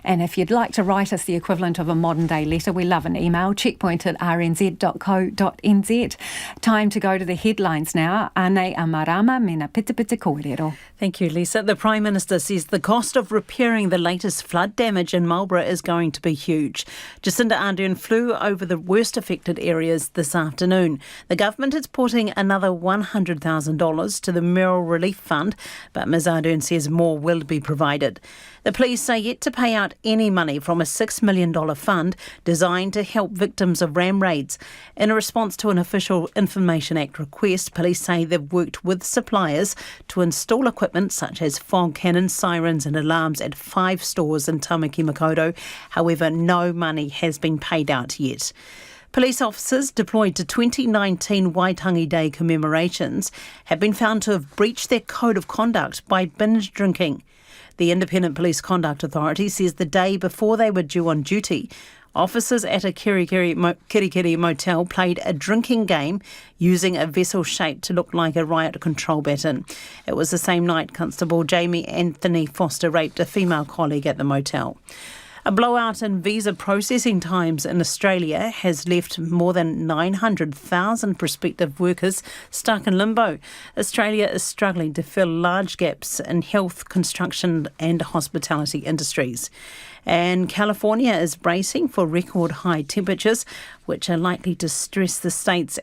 And if you'd like to write us the equivalent of a modern day letter, we love an email, checkpoint@rnz.co.nz. Time to go to the headlines now. Ane amarama mena pita pita kōrero. Thank you, Lisa. The Prime Minister says the cost of repairing the latest flood damage in Marlborough is going to be huge. Jacinda Ardern flew over the worst affected areas this afternoon. The government is putting another $100,000 to the Mayoral Relief Fund, but Ms Ardern says more will be provided. The police say yet to pay out any money from a $6 million fund designed to help victims of ram raids. In a response to an Official Information Act request, police say they've worked with suppliers to install equipment such as fog cannons, sirens and alarms at 5 stores in Tamaki Makaurau. However, no money has been paid out yet. Police officers deployed to 2019 Waitangi Day commemorations have been found to have breached their code of conduct by binge drinking. The Independent Police Conduct Authority says the day before they were due on duty, officers at a Kirikiri motel played a drinking game using a vessel shaped to look like a riot control baton. It was the same night Constable Jamie Anthony Foster raped a female colleague at the motel. A blowout in visa processing times in Australia has left more than 900,000 prospective workers stuck in limbo. Australia is struggling to fill large gaps in health, construction and hospitality industries. And California is bracing for record high temperatures, which are likely to stress the state's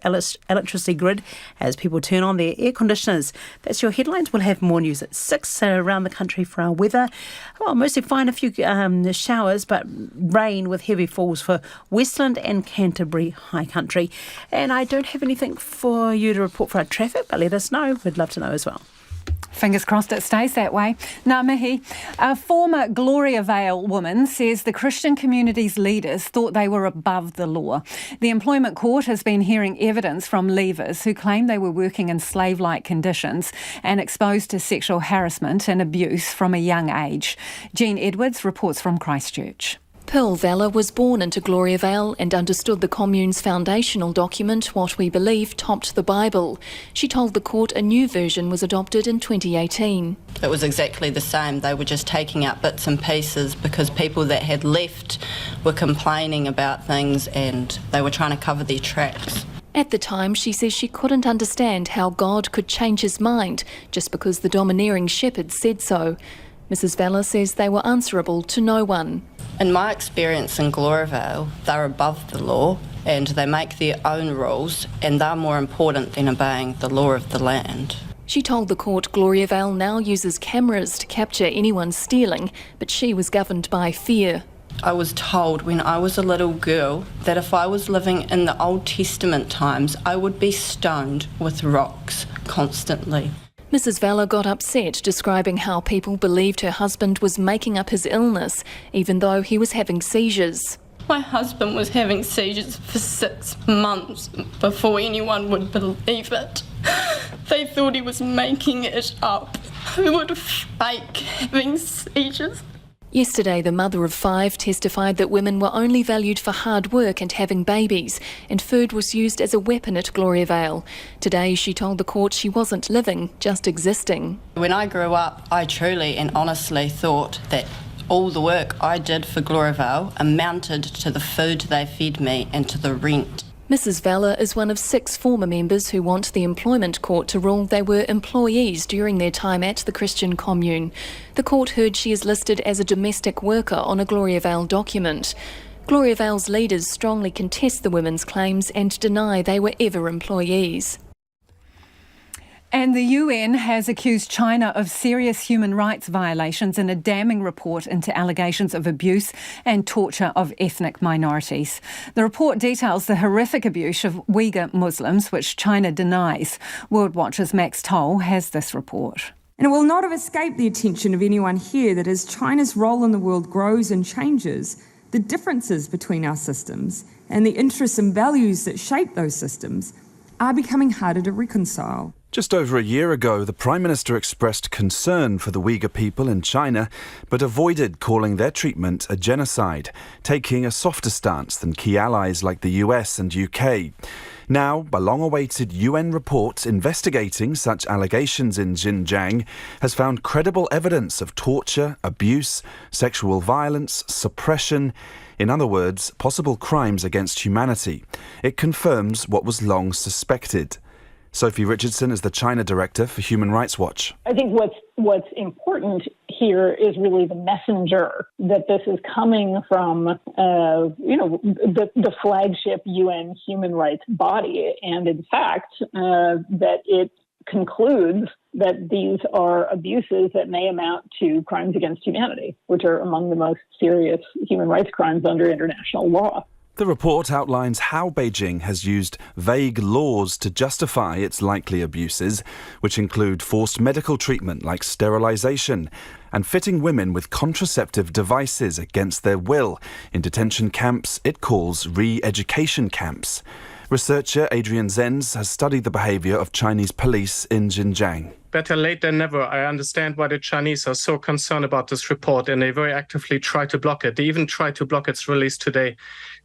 electricity grid as people turn on their air conditioners. That's your headlines. We'll have more news at 6 around the country for our weather. Well, mostly fine, a few showers, but rain with heavy falls for Westland and Canterbury High Country. And I don't have anything for you to report for our traffic, but let us know. We'd love to know as well. Fingers crossed it stays that way. Ngā mihi. A former Gloriavale woman says the Christian community's leaders thought they were above the law. The Employment Court has been hearing evidence from leavers who claim they were working in slave-like conditions and exposed to sexual harassment and abuse from a young age. Jean Edwards reports from Christchurch. Pearl Vella was born into Gloriavale and understood the commune's foundational document, what we believe topped the Bible. She told the court a new version was adopted in 2018. It was exactly the same. They were just taking out bits and pieces because people that had left were complaining about things and they were trying to cover their tracks. At the time, she says she couldn't understand how God could change his mind just because the domineering shepherd said so. Mrs. Vella says they were answerable to no one. In my experience in Gloriavale, they're above the law and they make their own rules and they're more important than obeying the law of the land. She told the court Gloriavale now uses cameras to capture anyone stealing, but she was governed by fear. I was told when I was a little girl that if I was living in the Old Testament times, I would be stoned with rocks constantly. Mrs. Vella got upset, describing how people believed her husband was making up his illness, even though he was having seizures. My husband was having seizures for 6 months before anyone would believe it. They thought he was making it up. Who would fake having seizures? Yesterday, the mother of 5 testified that women were only valued for hard work and having babies, and food was used as a weapon at Gloriavale. Today, she told the court she wasn't living, just existing. When I grew up, I truly and honestly thought that all the work I did for Gloriavale amounted to the food they fed me and to the rent. Mrs. Vella is one of 6 former members who want the Employment Court to rule they were employees during their time at the Christian commune. The court heard she is listed as a domestic worker on a Gloriavale document. Gloriavale's leaders strongly contest the women's claims and deny they were ever employees. And the UN has accused China of serious human rights violations in a damning report into allegations of abuse and torture of ethnic minorities. The report details the horrific abuse of Uyghur Muslims, which China denies. World Watch's Max Toll has this report. And it will not have escaped the attention of anyone here that as China's role in the world grows and changes, the differences between our systems and the interests and values that shape those systems are becoming harder to reconcile. Just over a year ago, the Prime Minister expressed concern for the Uyghur people in China, but avoided calling their treatment a genocide, taking a softer stance than key allies like the US and UK. Now, a long-awaited UN report investigating such allegations in Xinjiang has found credible evidence of torture, abuse, sexual violence, suppression, in other words, possible crimes against humanity. It confirms what was long suspected. Sophie Richardson is the China Director for Human Rights Watch. I think what's important here is really the messenger that this is coming from, the flagship UN human rights body, and in fact, that it concludes that these are abuses that may amount to crimes against humanity, which are among the most serious human rights crimes under international law. The report outlines how Beijing has used vague laws to justify its likely abuses, which include forced medical treatment like sterilisation and fitting women with contraceptive devices against their will in detention camps it calls re-education camps. Researcher Adrian Zenz has studied the behaviour of Chinese police in Xinjiang. better late than never. I understand why the Chinese are so concerned about this report, and they very actively try to block it. They even try to block its release today.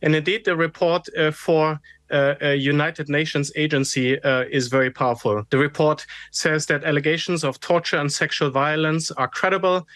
And indeed, the report for a United Nations agency is very powerful. The report says that allegations of torture and sexual violence are credible.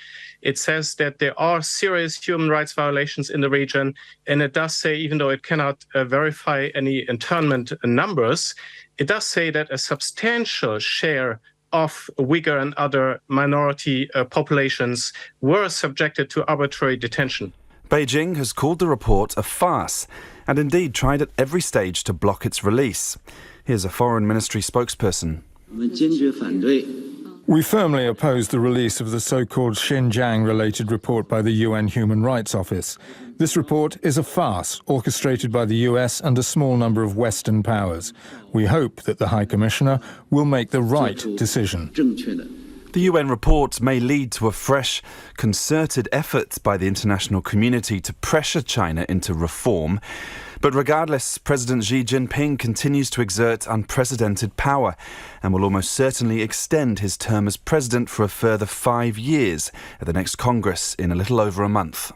It says that there are serious human rights violations in the region. And it does say, even though it cannot verify any internment numbers, it does say that a substantial share of Uyghur and other minority populations were subjected to arbitrary detention. Beijing has called the report a farce and indeed tried at every stage to block its release. Here's a Foreign Ministry spokesperson. We firmly oppose the release of the so-called Xinjiang-related report by the UN Human Rights Office. This report is a farce orchestrated by the US and a small number of Western powers. We hope that the High Commissioner will make the right decision. The UN report may lead to a fresh, concerted effort by the international community to pressure China into reform. But regardless, President Xi Jinping continues to exert unprecedented power and will almost certainly extend his term as president for a further 5 years at the next Congress in a little over a month.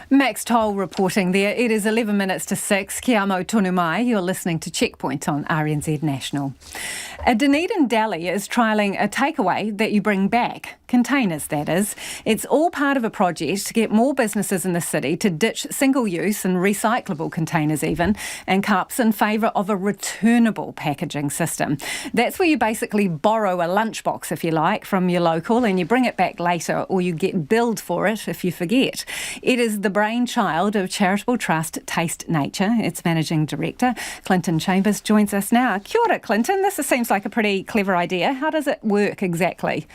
Max Toll reporting there. It is 11 minutes to 6. Kia amo tonu mai. You're listening to Checkpoint on RNZ National. A Dunedin deli is trialling a takeaway that you bring back. Containers, that is. It's all part of a project to get more businesses in the city to ditch single-use and recyclable containers even, and cups in favour of a returnable packaging system. That's where you basically borrow a lunchbox, if you like, from your local and you bring it back later, or you get billed for it if you forget. It is the brainchild of charitable trust Taste Nature. Its managing director, Clinton Chambers, joins us now. Kia ora, Clinton. This seems like a pretty clever idea. How does it work exactly?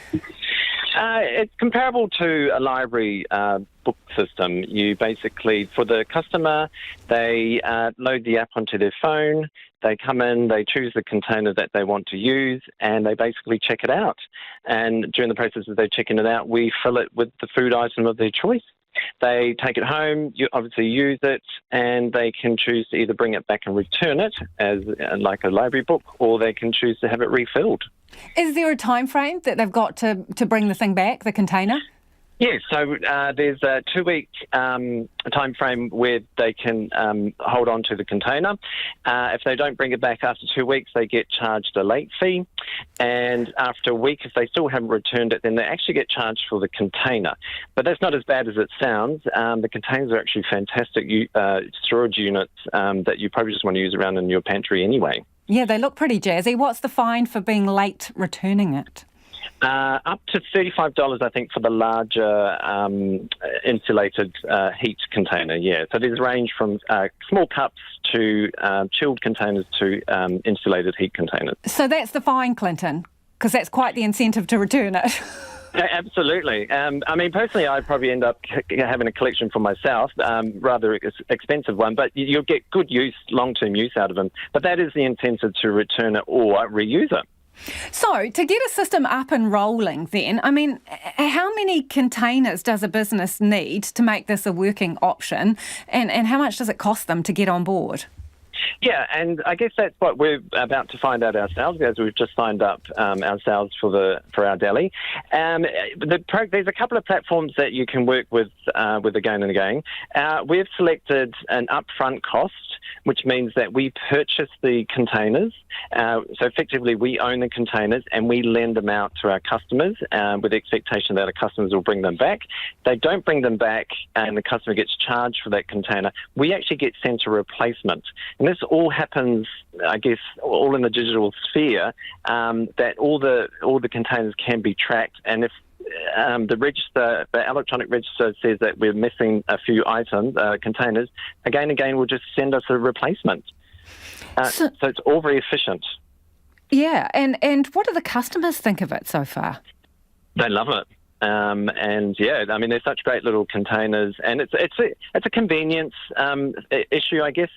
It's comparable to a library book system. You basically, for the customer, they load the app onto their phone, they come in, they choose the container that they want to use, and they basically check it out. And during the process of they checking it out, we fill it with the food item of their choice. They take it home, you obviously use it, and they can choose to either bring it back and return it as like a library book, or they can choose to have it refilled. Is there a time frame that they've got to bring the thing back, the container? Yes, so there's a 2-week time frame where they can hold on to the container. If they don't bring it back after 2 weeks, they get charged a late fee. And after a week, if they still haven't returned it, then they actually get charged for the container. But that's not as bad as it sounds. The containers are actually fantastic storage units that you probably just want to use around in your pantry anyway. Yeah, they look pretty jazzy. What's the fine for being late returning it? Up to $35, I think, for the larger insulated heat container, yeah. So there's a range from small cups to chilled containers to insulated heat containers. So that's the fine, Clinton, because that's quite the incentive to return it. Absolutely. I mean, personally, I'd probably end up having a collection for myself, rather expensive one, but you'll get good use, long-term use out of them. But that is the incentive to return it or reuse it. So, to get a system up and rolling then, I mean, how many containers does a business need to make this a working option, and how much does it cost them to get on board? Yeah, and I guess that's what we're about to find out ourselves, as we've just signed up ourselves for our deli. There's a couple of platforms that you can work with again and again. We've selected an upfront cost, which means that we purchase the containers. So effectively, we own the containers and we lend them out to our customers with the expectation that our customers will bring them back. They don't bring them back and the customer gets charged for that container. We actually get sent a replacement. And this all happens, I guess, all in the digital sphere, that all the containers can be tracked. And if the electronic register says that we're missing a few items, containers, again will just send us a replacement. So it's all very efficient. Yeah, and what do the customers think of it so far? They love it. And yeah, I mean, they're such great little containers, and it's a convenience issue, I guess,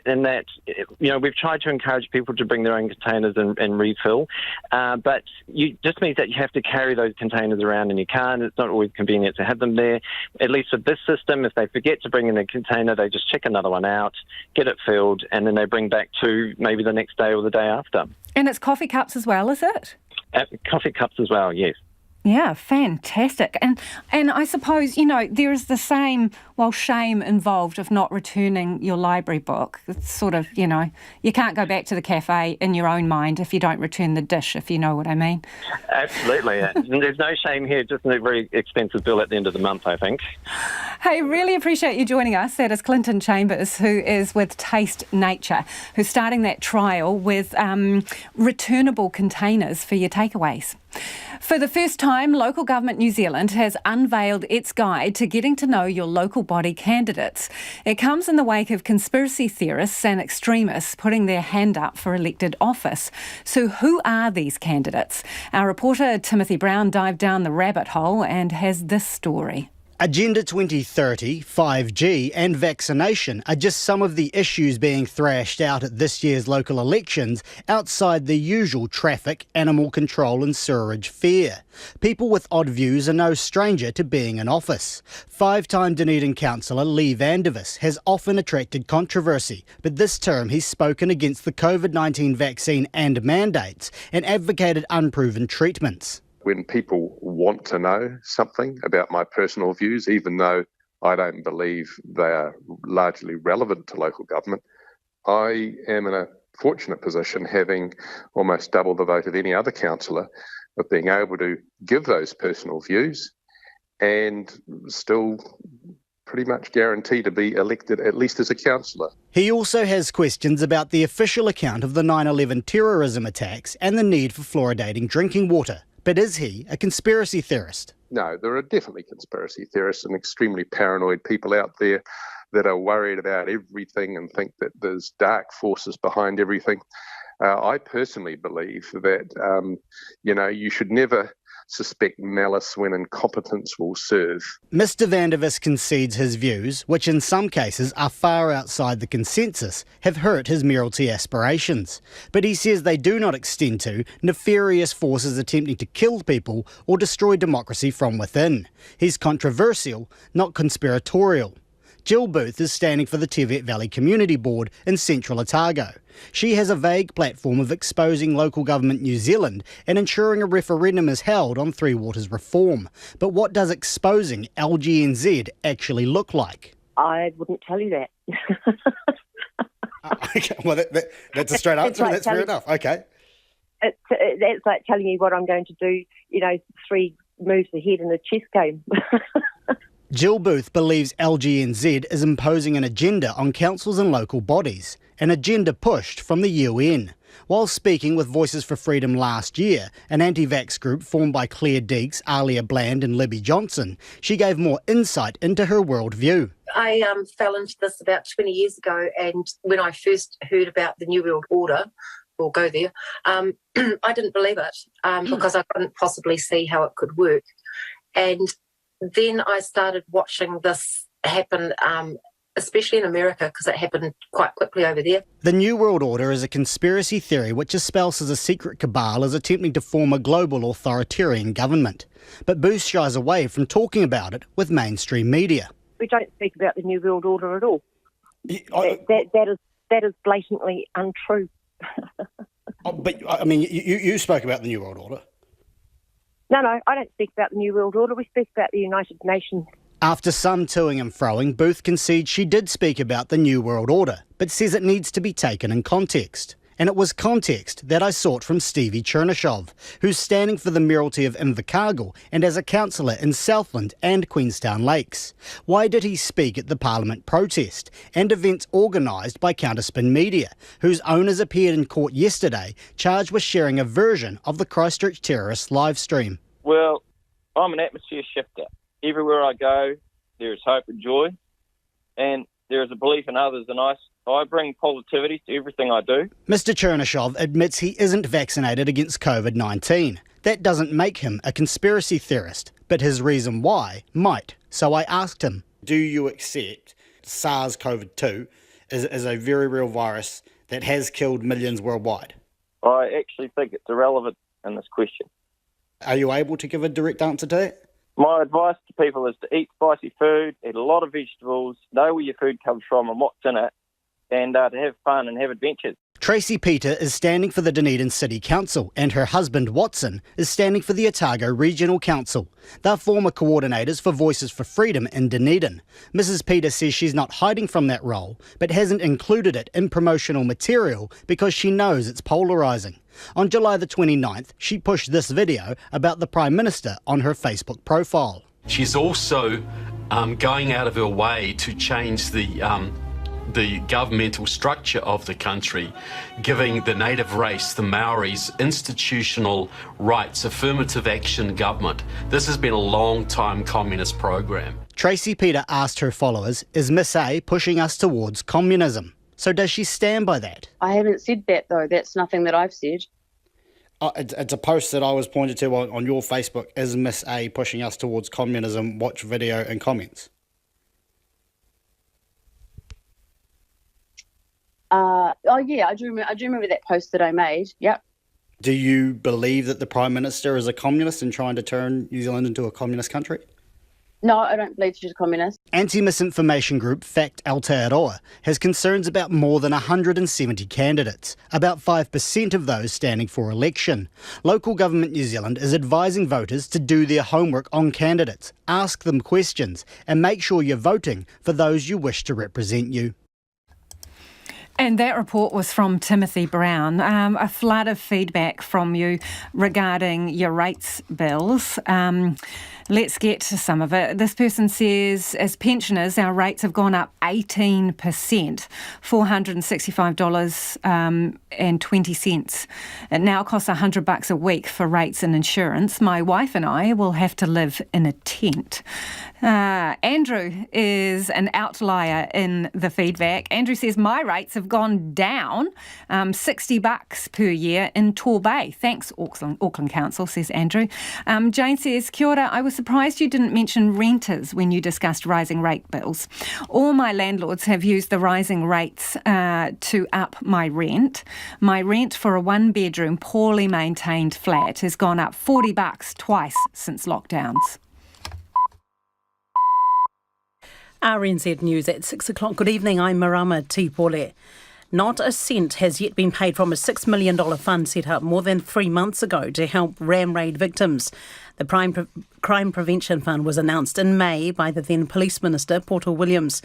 in that, you know, we've tried to encourage people to bring their own containers and refill, but it just means that you have to carry those containers around in your car, and it's not always convenient to have them there. At least with this system, if they forget to bring in a container, they just check another one out, get it filled, and then they bring back two maybe the next day or the day after. And it's coffee cups as well, is it? Coffee cups as well, yes. Yeah, fantastic. And I suppose, there is the same, shame involved of not returning your library book. It's sort of, you can't go back to the cafe in your own mind if you don't return the dish, if you know what I mean. Absolutely. There's no shame here, just a very expensive bill at the end of the month, I think. Hey, really appreciate you joining us. That is Clinton Chambers, who is with Taste Nature, who's starting that trial with returnable containers for your takeaways. For the first time, Local Government New Zealand has unveiled its guide to getting to know your local body candidates. It comes in the wake of conspiracy theorists and extremists putting their hand up for elected office. So who are these candidates? Our reporter Timothy Brown dived down the rabbit hole and has this story. Agenda 2030, 5G and vaccination are just some of the issues being thrashed out at this year's local elections outside the usual traffic, animal control and sewerage fare. People with odd views are no stranger to being in office. 5-time Dunedin councillor Lee Vandervis has often attracted controversy, but this term he's spoken against the COVID-19 vaccine and mandates and advocated unproven treatments. When people want to know something about my personal views, even though I don't believe they are largely relevant to local government, I am in a fortunate position, having almost double the vote of any other councillor, of being able to give those personal views and still pretty much guaranteed to be elected, at least as a councillor. He also has questions about the official account of the 9/11 terrorism attacks and the need for fluoridating drinking water. But is he a conspiracy theorist? No, there are definitely conspiracy theorists and extremely paranoid people out there that are worried about everything and think that there's dark forces behind everything. I personally believe that, you should never suspect malice when incompetence will serve. Mr Vandervis concedes his views, which in some cases are far outside the consensus, have hurt his mayoralty aspirations. But he says they do not extend to nefarious forces attempting to kill people or destroy democracy from within. He's controversial, not conspiratorial. Jill Booth is standing for the Teviot Valley Community Board in central Otago. She has a vague platform of exposing local government New Zealand and ensuring a referendum is held on Three Waters reform. But what does exposing LGNZ actually look like? I wouldn't tell you that. Okay, well, that's a straight answer. Like that's fair enough. Okay. That's like telling you what I'm going to do, 3 moves ahead in a chess game. Jill Booth believes LGNZ is imposing an agenda on councils and local bodies, an agenda pushed from the UN. While speaking with Voices for Freedom last year, an anti-vax group formed by Claire Deeks, Alia Bland and Libby Johnson, she gave more insight into her worldview. I fell into this about 20 years ago, and when I first heard about the New World Order, or go there, I didn't believe it because I couldn't possibly see how it could work. And then I started watching this happen, especially in America, because it happened quite quickly over there. The New World Order is a conspiracy theory which espouses a secret cabal as attempting to form a global authoritarian government. But Booth shies away from talking about it with mainstream media. We don't speak about the New World Order at all. That is blatantly untrue. But, I mean, you spoke about the New World Order. No, I don't speak about the New World Order. We speak about the United Nations. After some toing and froing, Booth concedes she did speak about the New World Order, but says it needs to be taken in context. And it was context that I sought from Stevie Chernyshov, who's standing for the mayoralty of Invercargill and as a councillor in Southland and Queenstown Lakes. Why did he speak at the Parliament protest and events organised by Counterspin Media, whose owners appeared in court yesterday, charged with sharing a version of the Christchurch terrorist live stream? Well, I'm an atmosphere shifter. Everywhere I go, there is hope and joy, and there is a belief in others, and I bring positivity to everything I do. Mr Chernyshov admits he isn't vaccinated against COVID-19. That doesn't make him a conspiracy theorist, but his reason why might. So I asked him, do you accept SARS-CoV-2 is a very real virus that has killed millions worldwide? I actually think it's irrelevant in this question. Are you able to give a direct answer to that? My advice to people is to eat spicy food, eat a lot of vegetables, know where your food comes from and what's in it, and to have fun and have adventures. Tracy Peter is standing for the Dunedin City Council and her husband Watson is standing for the Otago Regional Council. They're former coordinators for Voices for Freedom in Dunedin. Mrs Peter says she's not hiding from that role, but hasn't included it in promotional material because she knows it's polarising. On July the 29th, she pushed this video about the Prime Minister on her Facebook profile. She's also going out of her way to change the governmental structure of the country, giving the native race, the Maoris, institutional rights, affirmative action government. This has been a long-time communist program. Tracy Peter asked her followers, is Miss A pushing us towards communism? So does she stand by that? I haven't said that, though. That's nothing that I've said. It's a post that I was pointed to on your Facebook. Is Miss A pushing us towards communism? Watch video and comments. Yeah, I do remember that post that I made. Yep. Do you believe that the Prime Minister is a communist and trying to turn New Zealand into a communist country? No, I don't believe she's a communist. Anti-misinformation group Fact Aotearoa has concerns about more than 170 candidates, about 5% of those standing for election. Local Government New Zealand is advising voters to do their homework on candidates, ask them questions, and make sure you're voting for those you wish to represent you. And that report was from Timothy Brown. A flood of feedback from you regarding your rates bills. Let's get to some of it. This person says, as pensioners, our rates have gone up 18%, $465.20. It now costs $100 a week for rates and insurance. My wife and I will have to live in a tent. Andrew is an outlier in the feedback. Andrew says, my rates have gone down $60 per year in Torbay. Thanks, Auckland Council, says Andrew. Jane says, kia ora, I was surprised you didn't mention renters when you discussed rising rate bills. All my landlords have used the rising rates to up my rent. My rent for a one-bedroom, poorly maintained flat has gone up $40 twice since lockdowns. RNZ News at 6 o'clock. Good evening, I'm Marama Tipole. Not a cent has yet been paid from a $6 million fund set up more than 3 months ago to help ram raid victims. The Crime Prevention Fund was announced in May by the then Police Minister, Portal Williams.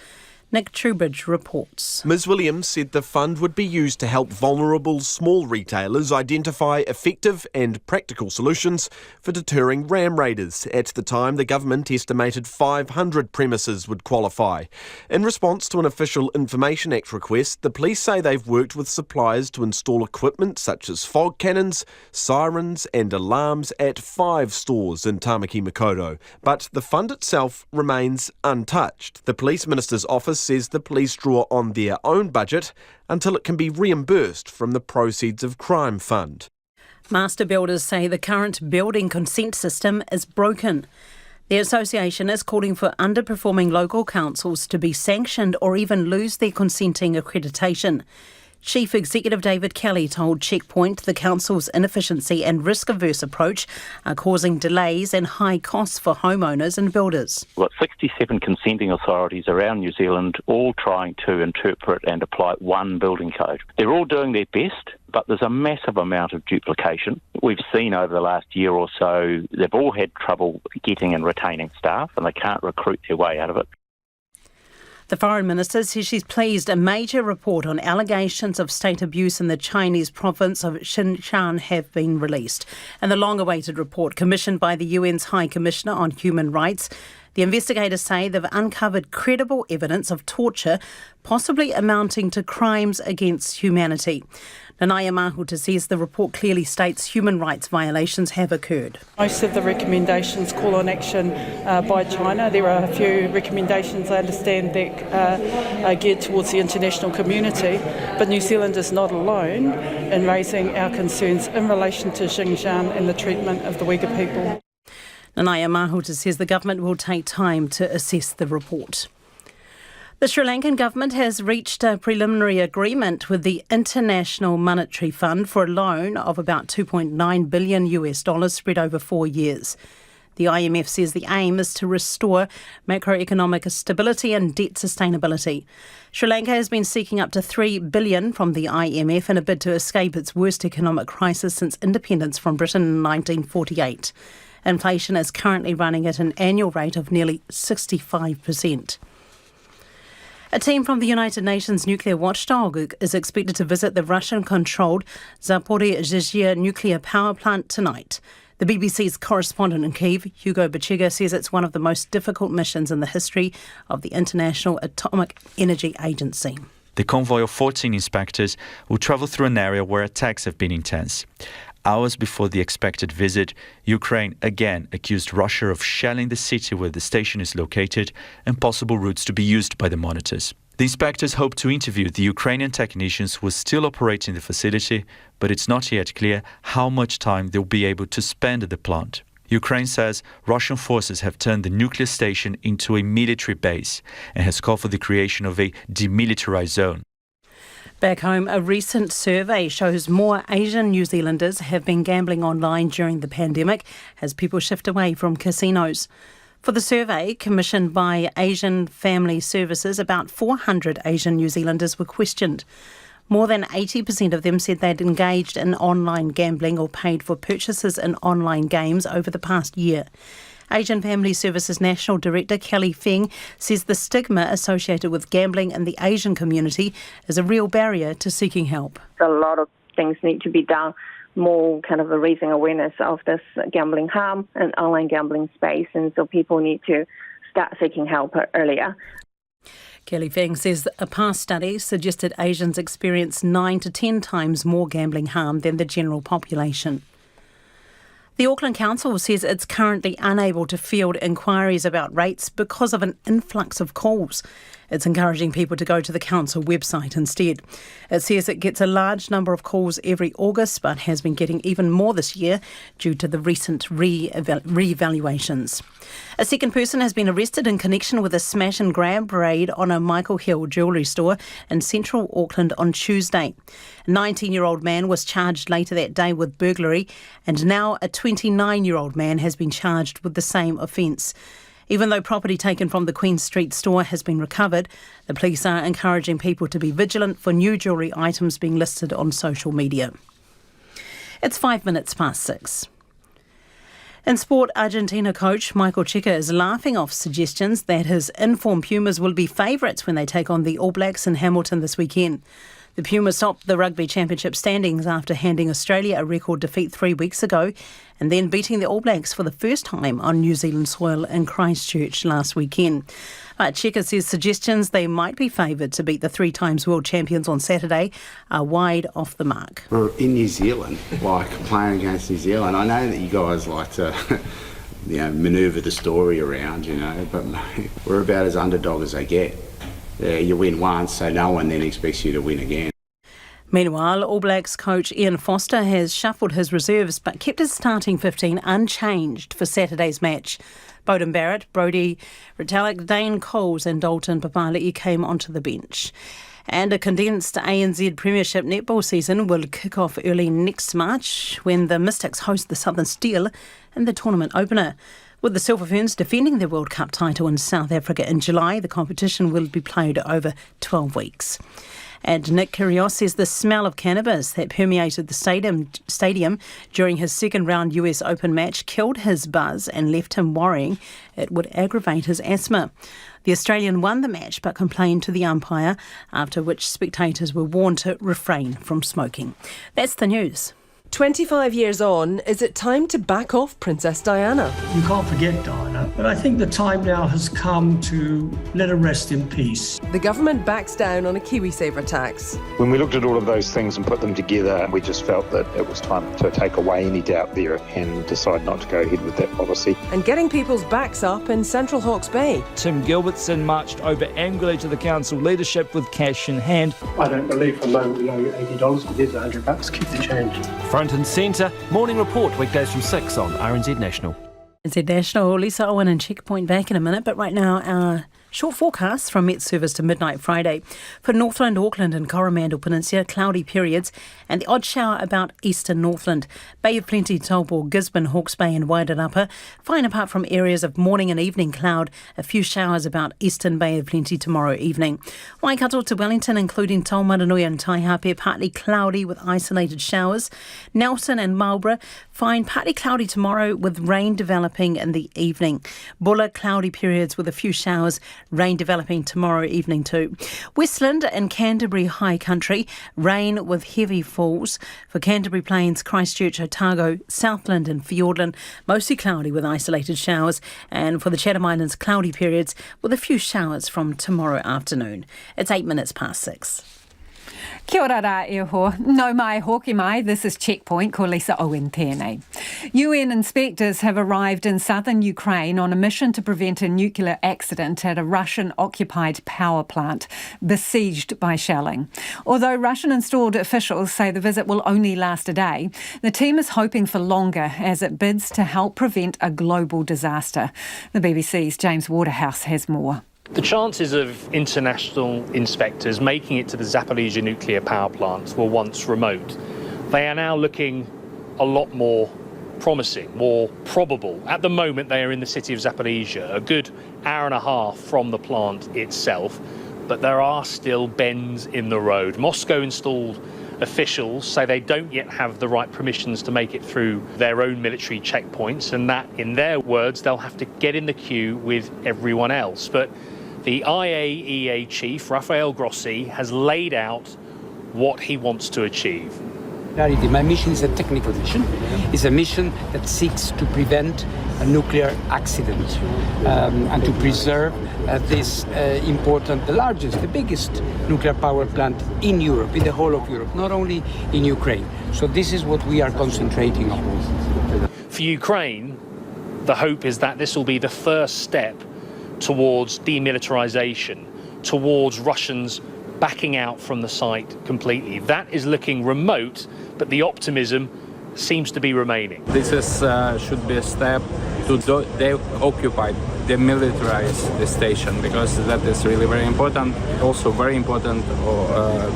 Nick Trubridge reports. Ms Williams said the fund would be used to help vulnerable small retailers identify effective and practical solutions for deterring ram raiders. At the time, the government estimated 500 premises would qualify. In response to an Official Information Act request, the police say they've worked with suppliers to install equipment such as fog cannons, sirens and alarms at 5 stores in Tamaki Makaurau. But the fund itself remains untouched. The Police Minister's office says the police draw on their own budget until it can be reimbursed from the proceeds of Crime Fund. Master builders say the current building consent system is broken. The association is calling for underperforming local councils to be sanctioned or even lose their consenting accreditation. Chief Executive David Kelly told Checkpoint the council's inefficiency and risk-averse approach are causing delays and high costs for homeowners and builders. We've got 67 consenting authorities around New Zealand all trying to interpret and apply one building code. They're all doing their best, but there's a massive amount of duplication. We've seen over the last year or so they've all had trouble getting and retaining staff and they can't recruit their way out of it. The Foreign Minister says she's pleased a major report on allegations of state abuse in the Chinese province of Xinjiang have been released. And the long-awaited report commissioned by the UN's High Commissioner on Human Rights, the investigators say they've uncovered credible evidence of torture, possibly amounting to crimes against humanity. Nanaia Mahuta says the report clearly states human rights violations have occurred. Most of the recommendations call on action by China. There are a few recommendations, I understand, that are geared towards the international community, but New Zealand is not alone in raising our concerns in relation to Xinjiang and the treatment of the Uyghur people. Nanaia Mahuta says the government will take time to assess the report. The Sri Lankan government has reached a preliminary agreement with the International Monetary Fund for a loan of about $2.9 billion spread over 4 years. The IMF says the aim is to restore macroeconomic stability and debt sustainability. Sri Lanka has been seeking up to $3 billion from the IMF in a bid to escape its worst economic crisis since independence from Britain in 1948. Inflation is currently running at an annual rate of nearly 65%. A team from the United Nations nuclear watchdog is expected to visit the Russian-controlled Zaporizhzhia nuclear power plant tonight. The BBC's correspondent in Kyiv, Hugo Bachega, says it's one of the most difficult missions in the history of the International Atomic Energy Agency. The convoy of 14 inspectors will travel through an area where attacks have been intense. Hours before the expected visit, Ukraine again accused Russia of shelling the city where the station is located and possible routes to be used by the monitors. The inspectors hope to interview the Ukrainian technicians who are still operating the facility, but it's not yet clear how much time they'll be able to spend at the plant. Ukraine says Russian forces have turned the nuclear station into a military base and has called for the creation of a demilitarized zone. Back home, a recent survey shows more Asian New Zealanders have been gambling online during the pandemic as people shift away from casinos. For the survey, commissioned by Asian Family Services, about 400 Asian New Zealanders were questioned. More than 80% of them said they'd engaged in online gambling or paid for purchases in online games over the past year. Asian Family Services National Director Kelly Feng says the stigma associated with gambling in the Asian community is a real barrier to seeking help. A lot of things need to be done, more kind of raising awareness of this gambling harm and online gambling space, and so people need to start seeking help earlier. Kelly Feng says a past study suggested Asians experience 9 to 10 times more gambling harm than the general population. The Auckland Council says it's currently unable to field inquiries about rates because of an influx of calls. It's encouraging people to go to the council website instead. It says it gets a large number of calls every August, but has been getting even more this year due to the recent re-evaluations. A second person has been arrested in connection with a smash and grab raid on a Michael Hill jewellery store in central Auckland on Tuesday. A 19-year-old man was charged later that day with burglary, and now a 29-year-old man has been charged with the same offence. Even though property taken from the Queen Street store has been recovered, the police are encouraging people to be vigilant for new jewellery items being listed on social media. It's 6:05. In sport, Argentina coach Michael Cheika is laughing off suggestions that his informed Pumas will be favourites when they take on the All Blacks in Hamilton this weekend. The Pumas topped the Rugby Championship standings after handing Australia a record defeat 3 weeks ago and then beating the All Blacks for the first time on New Zealand soil in Christchurch last weekend. But Cheika says suggestions they might be favoured to beat the 3 times world champions on Saturday are wide off the mark. We're in New Zealand, playing against New Zealand. I know that you guys like to manoeuvre the story around, but we're about as underdog as they get. You win once, so no one then expects you to win again. Meanwhile, All Blacks coach Ian Foster has shuffled his reserves but kept his starting 15 unchanged for Saturday's match. Beauden Barrett, Brodie Retallick, Dane Coles and Dalton Papali'i came onto the bench. And a condensed ANZ Premiership netball season will kick off early next March when the Mystics host the Southern Steel in the tournament opener. With the Silver Ferns defending their World Cup title in South Africa in July, the competition will be played over 12 weeks. And Nick Kyrgios says the smell of cannabis that permeated the stadium during his second round US Open match killed his buzz and left him worrying it would aggravate his asthma. The Australian won the match but complained to the umpire, after which spectators were warned to refrain from smoking. That's the news. 25 years on, is it time to back off Princess Diana? You can't forget Diana, but I think the time now has come to let her rest in peace. The government backs down on a KiwiSaver tax. When we looked at all of those things and put them together, we just felt that it was time to take away any doubt there and decide not to go ahead with that policy. And getting people's backs up in Central Hawke's Bay. Tim Gilbertson marched over angrily to the council leadership with cash in hand. I don't believe for a moment we owe you $80, but here's $100, keep the change. Front and centre, Morning Report, weekdays from 6 on RNZ National. RNZ National, Lisa Owen and Checkpoint back in a minute, but right now our Short forecast from Met Service to midnight Friday. For Northland, Auckland and Coromandel Peninsula, cloudy periods and the odd shower about eastern Northland. Bay of Plenty, Taupo, Gisborne, Hawke's Bay and Wairarapa. Fine apart from areas of morning and evening cloud. A few showers about eastern Bay of Plenty tomorrow evening. Waikato to Wellington, including Taumarunui and Taihape, partly cloudy with isolated showers. Nelson and Marlborough, fine partly cloudy tomorrow with rain developing in the evening. Bulla, cloudy periods with a few showers. Rain developing tomorrow evening too. Westland and Canterbury High Country, rain with heavy falls. For Canterbury Plains, Christchurch, Otago, Southland and Fiordland, mostly cloudy with isolated showers. And for the Chatham Islands, cloudy periods with a few showers from tomorrow afternoon. It's 6:08. Kia ora rā e ho. No mai hoki mai, this is Checkpoint, ko Lisa Owen tēnei. UN inspectors have arrived in southern Ukraine on a mission to prevent a nuclear accident at a Russian-occupied power plant besieged by shelling. Although Russian-installed officials say the visit will only last a day, the team is hoping for longer as it bids to help prevent a global disaster. The BBC's James Waterhouse has more. The chances of international inspectors making it to the Zaporizhzhia nuclear power plant were once remote. They are now looking a lot more promising, more probable. At the moment, they are in the city of Zaporizhzhia, a good hour and a half from the plant itself, but there are still bends in the road. Moscow-installed officials say they don't yet have the right permissions to make it through their own military checkpoints, and that, in their words, they'll have to get in the queue with everyone else. But the IAEA chief, Rafael Grossi, has laid out what he wants to achieve. My mission is a technical mission. It's a mission that seeks to prevent a nuclear accident and to preserve this important, the largest, the biggest nuclear power plant in Europe, in the whole of Europe, not only in Ukraine. So this is what we are concentrating on. For Ukraine, the hope is that this will be the first step towards demilitarization, towards Russians backing out from the site completely. That is looking remote, but the optimism seems to be remaining. This should be a step to de-occupy, demilitarize the station, because that is really very important. Also very important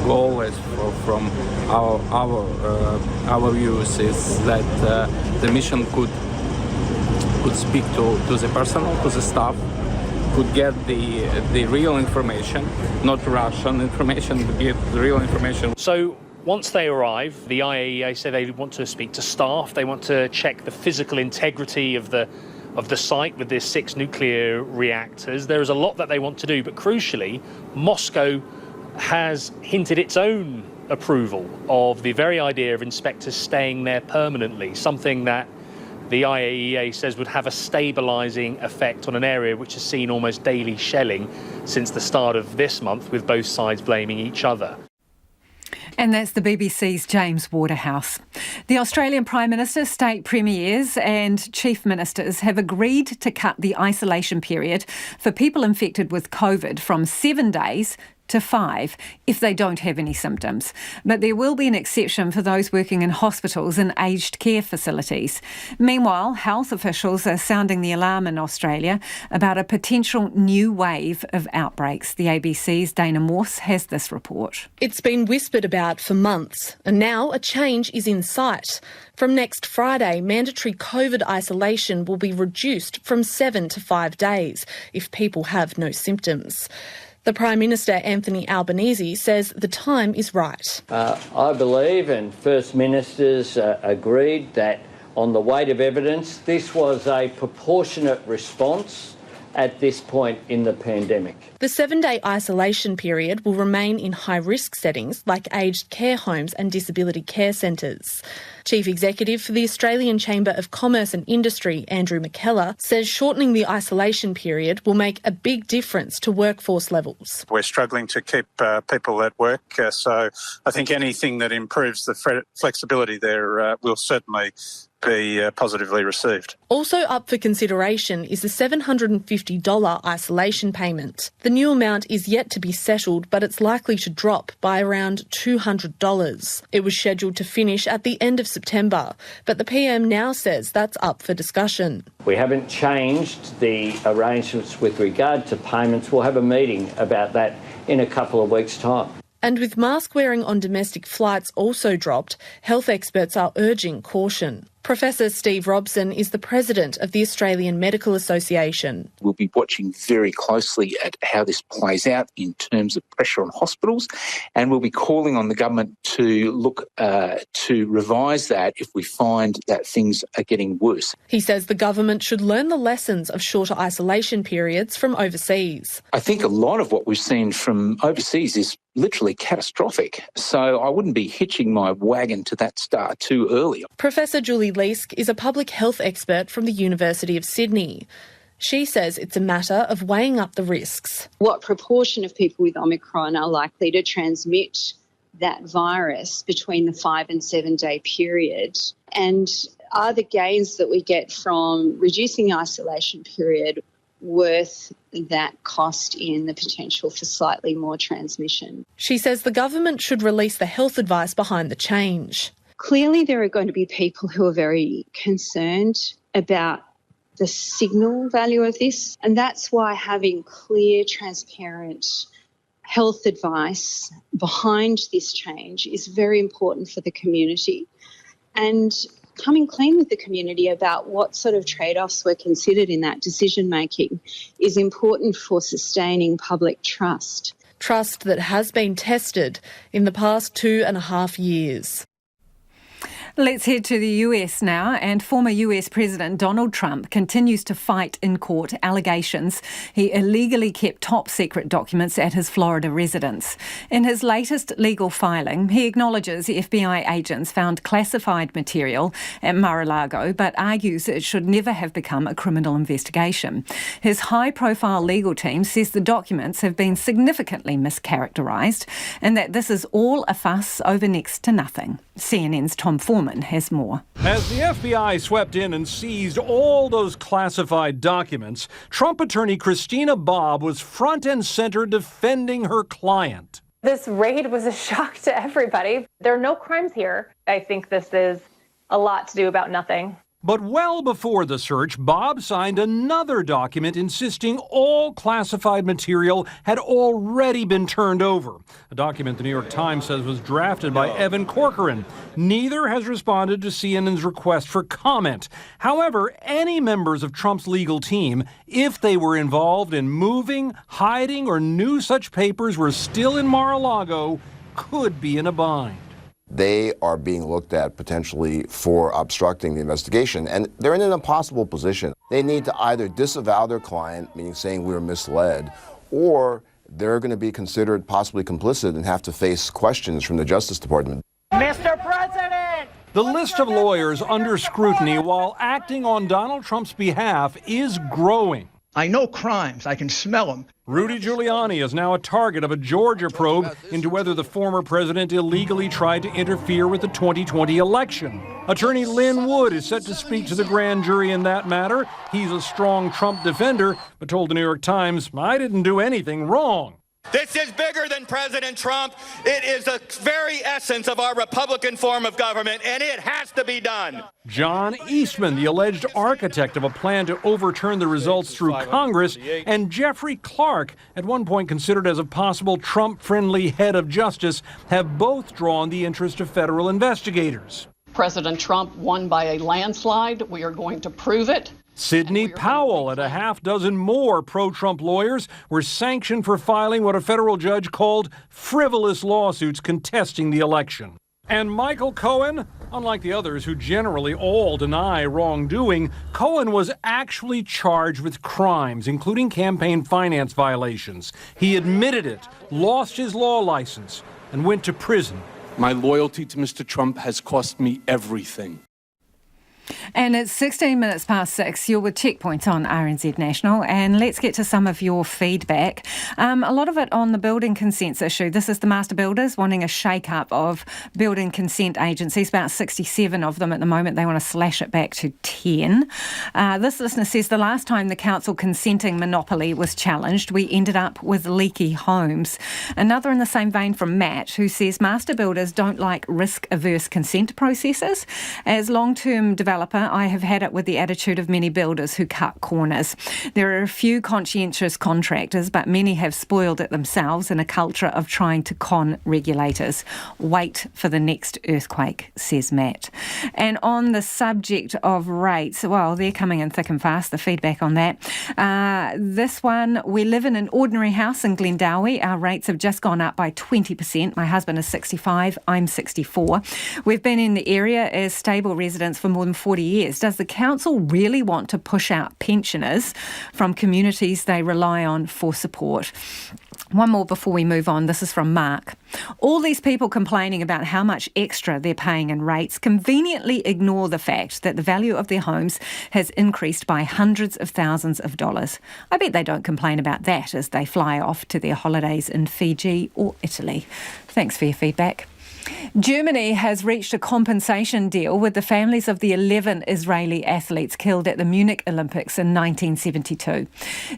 goal is from our views is that the mission could speak to the personnel, to the staff, could get the real information, not Russian information, but get the real information. So once they arrive, the IAEA say they want to speak to staff, they want to check the physical integrity of the site with their 6 nuclear reactors. There is a lot that they want to do, but crucially, Moscow has hinted its own approval of the very idea of inspectors staying there permanently, something that the IAEA says would have a stabilising effect on an area which has seen almost daily shelling since the start of this month, with both sides blaming each other. And that's the BBC's James Waterhouse. The Australian Prime Minister, state premiers and chief ministers have agreed to cut the isolation period for people infected with COVID from 7 days to 5 if they don't have any symptoms. But there will be an exception for those working in hospitals and aged care facilities. Meanwhile, health officials are sounding the alarm in Australia about a potential new wave of outbreaks. The ABC's Dana Morse has this report. It's been whispered about for months, and now a change is in sight. From next Friday, mandatory COVID isolation will be reduced from 7 to 5 days if people have no symptoms. The Prime Minister, Anthony Albanese, says the time is right. I believe, and First Ministers agreed, that on the weight of evidence, this was a proportionate response at this point in the pandemic. The 7-day isolation period will remain in high-risk settings like aged care homes and disability care centres. Chief Executive for the Australian Chamber of Commerce and Industry, Andrew McKellar, says shortening the isolation period will make a big difference to workforce levels. We're struggling to keep people at work, so I think anything that improves the flexibility there will certainly be positively received. Also up for consideration is the $750 isolation payment. The new amount is yet to be settled, but it's likely to drop by around $200. It was scheduled to finish at the end of September, but the PM now says that's up for discussion. We haven't changed the arrangements with regard to payments. We'll have a meeting about that in a couple of weeks' time. And with mask wearing on domestic flights also dropped, health experts are urging caution. Professor Steve Robson is the president of the Australian Medical Association. We'll be watching very closely at how this plays out in terms of pressure on hospitals, and we'll be calling on the government to look to revise that if we find that things are getting worse. He says the government should learn the lessons of shorter isolation periods from overseas. I think a lot of what we've seen from overseas is literally catastrophic, so I wouldn't be hitching my wagon to that star too early. Professor Julie Leask is a public health expert from the University of Sydney. She says it's a matter of weighing up the risks. What proportion of people with Omicron are likely to transmit that virus between the 5 and 7 day period? And are the gains that we get from reducing the isolation period worth that cost in the potential for slightly more transmission? She says the government should release the health advice behind the change. Clearly, there are going to be people who are very concerned about the signal value of this, and that's why having clear, transparent health advice behind this change is very important for the community. And coming clean with the community about what sort of trade-offs were considered in that decision-making is important for sustaining public trust. Trust that has been tested in the past 2.5 years. Let's head to the US now, and former US President Donald Trump continues to fight in court allegations he illegally kept top-secret documents at his Florida residence. In his latest legal filing, he acknowledges the FBI agents found classified material at Mar-a-Lago, but argues it should never have become a criminal investigation. His high-profile legal team says the documents have been significantly mischaracterised and that this is all a fuss over next to nothing. CNN's Tom Foreman has more. As the FBI swept in and seized all those classified documents, Trump attorney Christina Bobb was front and center defending her client. This raid was a shock to everybody. There are no crimes here. I think this is a lot to do about nothing. But well before the search, Bob signed another document insisting all classified material had already been turned over. A document the New York Times says was drafted by Evan Corcoran. Neither has responded to CNN's request for comment. However, any members of Trump's legal team, if they were involved in moving, hiding, or knew such papers were still in Mar-a-Lago, could be in a bind. They are being looked at potentially for obstructing the investigation, and they're in an impossible position. They need to either disavow their client, meaning saying we were misled, or they're going to be considered possibly complicit and have to face questions from the Justice Department. Mr. President! The list of lawyers under scrutiny while acting on Donald Trump's behalf is growing. I know crimes. I can smell them. Rudy Giuliani is now a target of a Georgia probe into whether the former president illegally tried to interfere with the 2020 election. Attorney Lynn Wood is set to speak to the grand jury in that matter. He's a strong Trump defender, but told the New York Times, "I didn't do anything wrong." This is bigger than President Trump. It is the very essence of our Republican form of government, and it has to be done. John Eastman, the alleged architect of a plan to overturn the results through Congress, and Jeffrey Clark, at one point considered as a possible Trump-friendly head of justice, have both drawn the interest of federal investigators. President Trump won by a landslide. We are going to prove it. Sidney Powell and a half dozen more pro-Trump lawyers were sanctioned for filing what a federal judge called frivolous lawsuits contesting the election. And Michael Cohen, unlike the others who generally all deny wrongdoing, Cohen was actually charged with crimes, including campaign finance violations. He admitted it, lost his law license, and went to prison. My loyalty to Mr. Trump has cost me everything. And it's 16 minutes past 6. You're with Checkpoint on RNZ National, and let's get to some of your feedback. A lot of it on the building consents issue. This is the master builders wanting a shake-up of building consent agencies, about 67 of them at the moment. They want to slash it back to 10. This listener says the last time the council consenting monopoly was challenged, we ended up with leaky homes. Another in the same vein from Matt, who says master builders don't like risk-averse consent processes. As long-term developers, I have had it with the attitude of many builders who cut corners. There are a few conscientious contractors, but many have spoiled it themselves in a culture of trying to con regulators. Wait for the next earthquake, says Matt. And on the subject of rates, well, they're coming in thick and fast, the feedback on that. This one, we live in an ordinary house in Glendowie. Our rates have just gone up by 20%. My husband is 65, I'm 64. We've been in the area as stable residents for more than 40 years. Does the council really want to push out pensioners from communities they rely on for support? One more before we move on. This is from Mark. All these people complaining about how much extra they're paying in rates conveniently ignore the fact that the value of their homes has increased by hundreds of thousands of dollars. I bet they don't complain about that as they fly off to their holidays in Fiji or Italy. Thanks for your feedback. Germany has reached a compensation deal with the families of the 11 Israeli athletes killed at the Munich Olympics in 1972.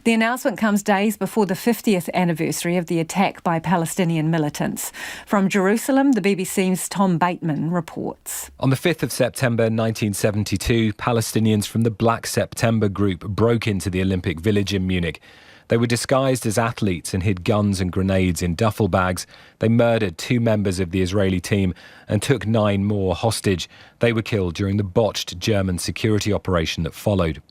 The announcement comes days before the 50th anniversary of the attack by Palestinian militants. From Jerusalem, the BBC's Tom Bateman reports. On the 5th of September 1972, Palestinians from the Black September group broke into the Olympic Village in Munich. They were disguised as athletes and hid guns and grenades in duffel bags. They murdered 2 members of the Israeli team and took 9 more hostage. They were killed during the botched German security operation that followed.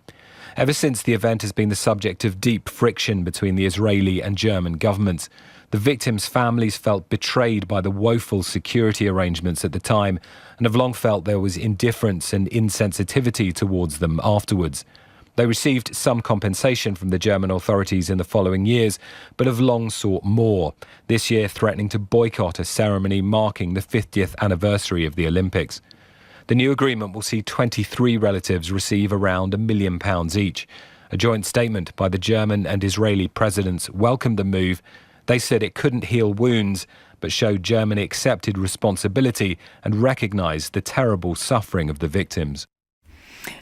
Ever since, the event has been the subject of deep friction between the Israeli and German governments. The victims' families felt betrayed by the woeful security arrangements at the time and have long felt there was indifference and insensitivity towards them afterwards. They received some compensation from the German authorities in the following years, but have long sought more, this year threatening to boycott a ceremony marking the 50th anniversary of the Olympics. The new agreement will see 23 relatives receive around £1 million each. A joint statement by the German and Israeli presidents welcomed the move. They said it couldn't heal wounds, but showed Germany accepted responsibility and recognised the terrible suffering of the victims.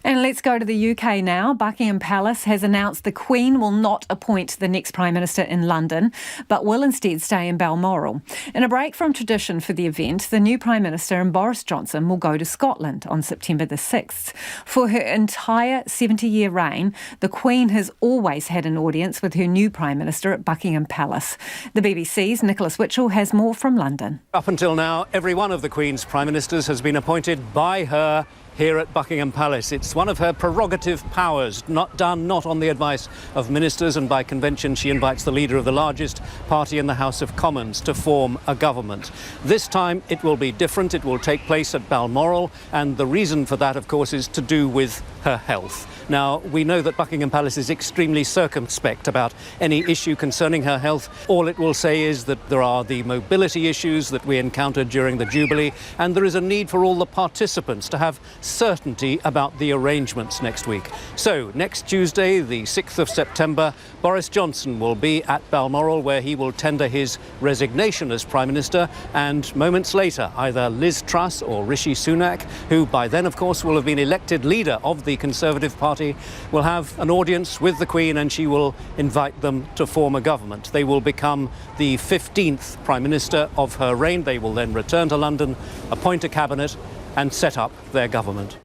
And let's go to the UK now. Buckingham Palace has announced the Queen will not appoint the next Prime Minister in London, but will instead stay in Balmoral. In a break from tradition for the event, the new Prime Minister and Boris Johnson will go to Scotland on September the 6th. For her entire 70-year reign, the Queen has always had an audience with her new Prime Minister at Buckingham Palace. The BBC's Nicholas Witchell has more from London. Up until now, every one of the Queen's Prime Ministers has been appointed by her here at Buckingham Palace. It's one of her prerogative powers, not on the advice of ministers, and by convention she invites the leader of the largest party in the House of Commons to form a government. This time it will be different. It will take place at Balmoral, and the reason for that, of course, is to do with her health. Now, we know that Buckingham Palace is extremely circumspect about any issue concerning her health. All it will say is that there are the mobility issues that we encountered during the Jubilee, and there is a need for all the participants to have certainty about the arrangements next week. So, next Tuesday, the 6th of September, Boris Johnson will be at Balmoral, where he will tender his resignation as Prime Minister, and moments later, either Liz Truss or Rishi Sunak, who by then, of course, will have been elected leader of the Conservative Party, will have an audience with the Queen, and she will invite them to form a government. They will become the 15th Prime Minister of her reign. They will then return to London, appoint a cabinet and set up their government.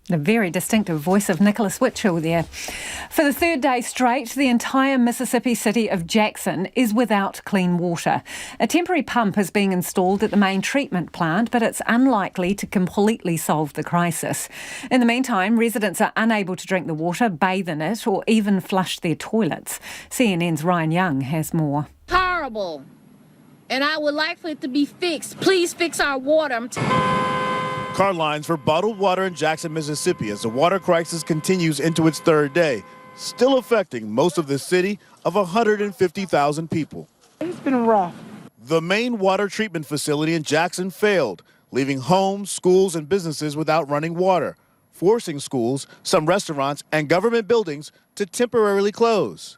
The very distinctive voice of Nicholas Witchell there. For the third day straight, the entire Mississippi city of Jackson is without clean water. A temporary pump is being installed at the main treatment plant, but it's unlikely to completely solve the crisis. In the meantime, residents are unable to drink the water, bathe in it, or even flush their toilets. CNN's Ryan Young has more. Horrible. And I would like for it to be fixed. Please fix our water. Car lines for bottled water in Jackson, Mississippi as the water crisis continues into its third day, still affecting most of the city of 150,000 people. It's been rough. The main water treatment facility in Jackson failed, leaving homes, schools, and businesses without running water. forcing schools, some restaurants, and government buildings to temporarily close.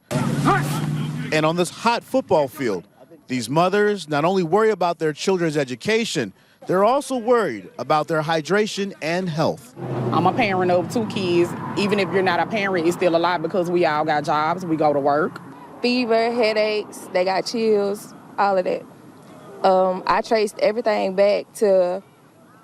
And on this hot football field, these mothers not only worry about their children's education, they're also worried about their hydration and health. I'm a parent of 2 kids. Even if you're not a parent, it's still alive because we all got jobs. We go to work. Fever, headaches, they got chills, all of that. I traced everything back to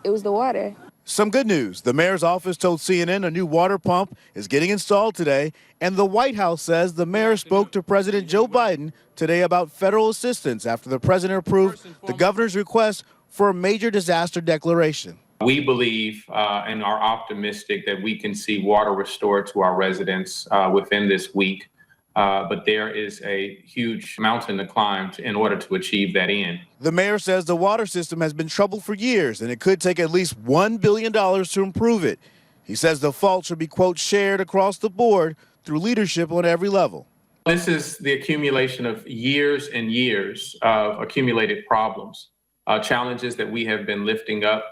it was the water. Some good news. The mayor's office told CNN a new water pump is getting installed today, and the White House says the mayor spoke to President Joe Biden today about federal assistance after the president approved the governor's request for a major disaster declaration. We believe and are optimistic that we can see water restored to our residents within this week. But there is a huge mountain to climb in order to achieve that end. The mayor says the water system has been troubled for years, and it could take at least $1 billion to improve it. He says the fault should be, quote, shared across the board through leadership on every level. This is the accumulation of years and years of accumulated problems, challenges that we have been lifting up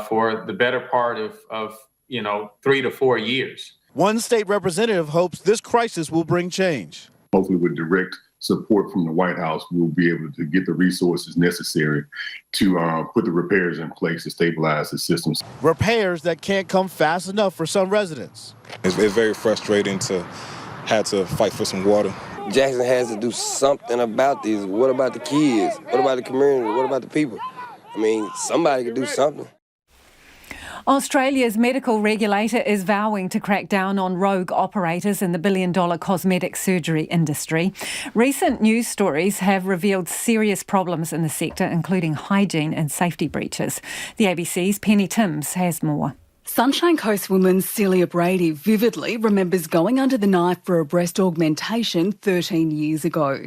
for the better part of 3 to 4 years. One state representative hopes this crisis will bring change. Hopefully with direct support from the White House, we'll be able to get the resources necessary to put the repairs in place to stabilize the systems. Repairs that can't come fast enough for some residents. It's very frustrating to have to fight for some water. Jackson has to do something about this. What about the kids? What about the community? What about the people? I mean, somebody could do something. Australia's medical regulator is vowing to crack down on rogue operators in the billion-dollar cosmetic surgery industry. Recent news stories have revealed serious problems in the sector, including hygiene and safety breaches. The ABC's Penny Timms has more. Sunshine Coast woman Celia Brady vividly remembers going under the knife for a breast augmentation 13 years ago.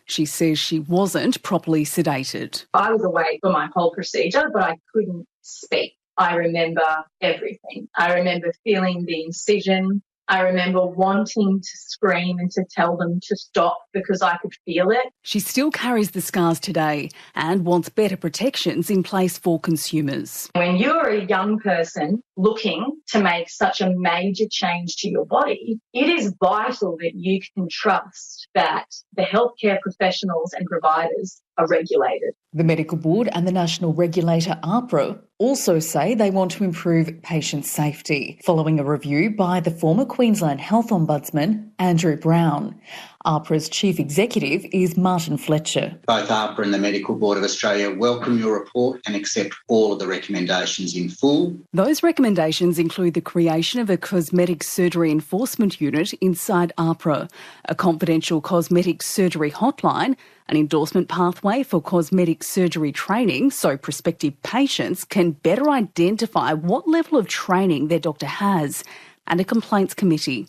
She says she wasn't properly sedated. I was awake for my whole procedure, but I couldn't speak. I remember everything. I remember feeling the incision. I remember wanting to scream and to tell them to stop because I could feel it. She still carries the scars today and wants better protections in place for consumers. When you're a young person looking to make such a major change to your body, it is vital that you can trust that the healthcare professionals and providers are regulated. The Medical Board and the national regulator AHPRA also say they want to improve patient safety, following a review by the former Queensland Health Ombudsman, Andrew Brown. AHPRA's chief executive is Martin Fletcher. Both AHPRA and the Medical Board of Australia welcome your report and accept all of the recommendations in full. Those recommendations include the creation of a cosmetic surgery enforcement unit inside AHPRA, a confidential cosmetic surgery hotline, an endorsement pathway for cosmetic surgery training so prospective patients can better identify what level of training their doctor has, and a complaints committee.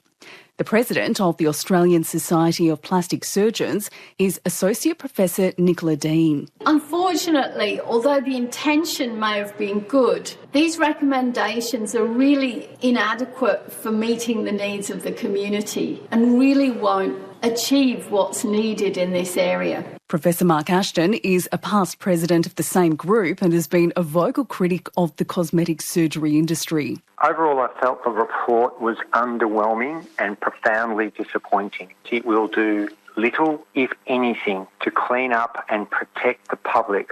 The president of the Australian Society of Plastic Surgeons is Associate Professor Nicola Dean. Unfortunately, although the intention may have been good, these recommendations are really inadequate for meeting the needs of the community and really won't achieve what's needed in this area. Professor Mark Ashton is a past president of the same group and has been a vocal critic of the cosmetic surgery industry. Overall, I felt the report was underwhelming and profoundly disappointing. It will do little, if anything, to clean up and protect the public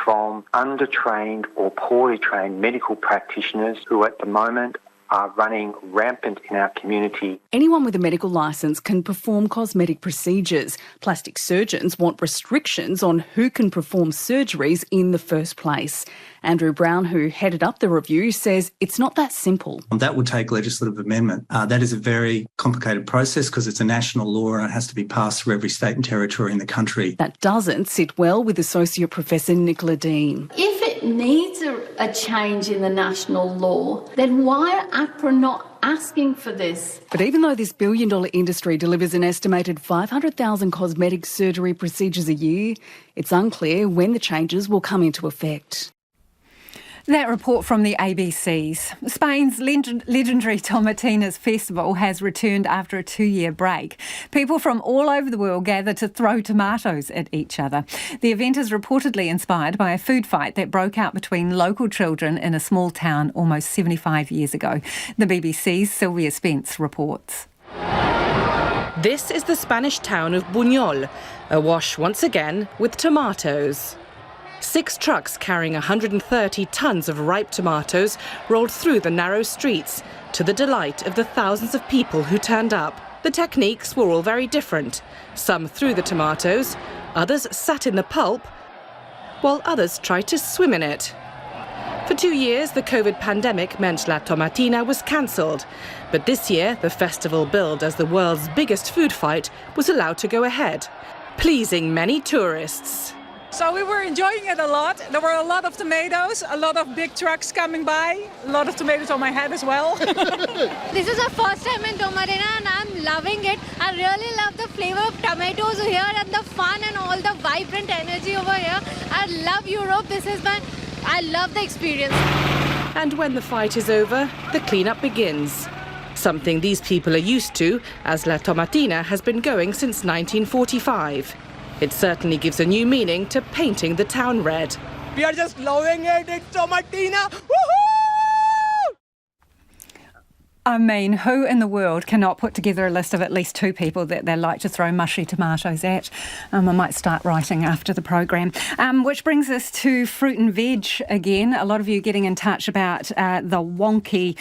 from undertrained or poorly trained medical practitioners who at the moment are running rampant in our community. Anyone with a medical licence can perform cosmetic procedures. Plastic surgeons want restrictions on who can perform surgeries in the first place. Andrew Brown, who headed up the review, says it's not that simple. That would take legislative amendment. That is a very complicated process because it's a national law and it has to be passed through every state and territory in the country. That doesn't sit well with Associate Professor Nicola Dean. If it needs a change in the national law, then why are AHPRA not asking for this? But even though this billion-dollar industry delivers an estimated 500,000 cosmetic surgery procedures a year, it's unclear when the changes will come into effect. That report from the ABC's. Spain's legendary Tomatinas festival has returned after a 2-year break. People from all over the world gather to throw tomatoes at each other. The event is reportedly inspired by a food fight that broke out between local children in a small town almost 75 years ago. The BBC's Sylvia Spence reports. This is the Spanish town of Buñol, awash once again with tomatoes. 6 trucks carrying 130 tonnes of ripe tomatoes rolled through the narrow streets to the delight of the thousands of people who turned up. The techniques were all very different. Some threw the tomatoes, others sat in the pulp, while others tried to swim in it. For 2 years, the COVID pandemic meant La Tomatina was cancelled. But this year, the festival billed as the world's biggest food fight was allowed to go ahead, pleasing many tourists. So we were enjoying it a lot. There were a lot of tomatoes, a lot of big trucks coming by, a lot of tomatoes on my head as well. This is our first time in Tomatina and I'm loving it. I really love the flavour of tomatoes here and the fun and all the vibrant energy over here. I love Europe. I love the experience. And when the fight is over, the clean-up begins. Something these people are used to, as La Tomatina has been going since 1945. It certainly gives a new meaning to painting the town red. We are just loving it. It's Tomatina. Woohoo! I mean, who in the world cannot put together a list of at least 2 people that they like to throw mushy tomatoes at? I might start writing after the program. Which brings us to fruit and veg again. A lot of you getting in touch about the Wonky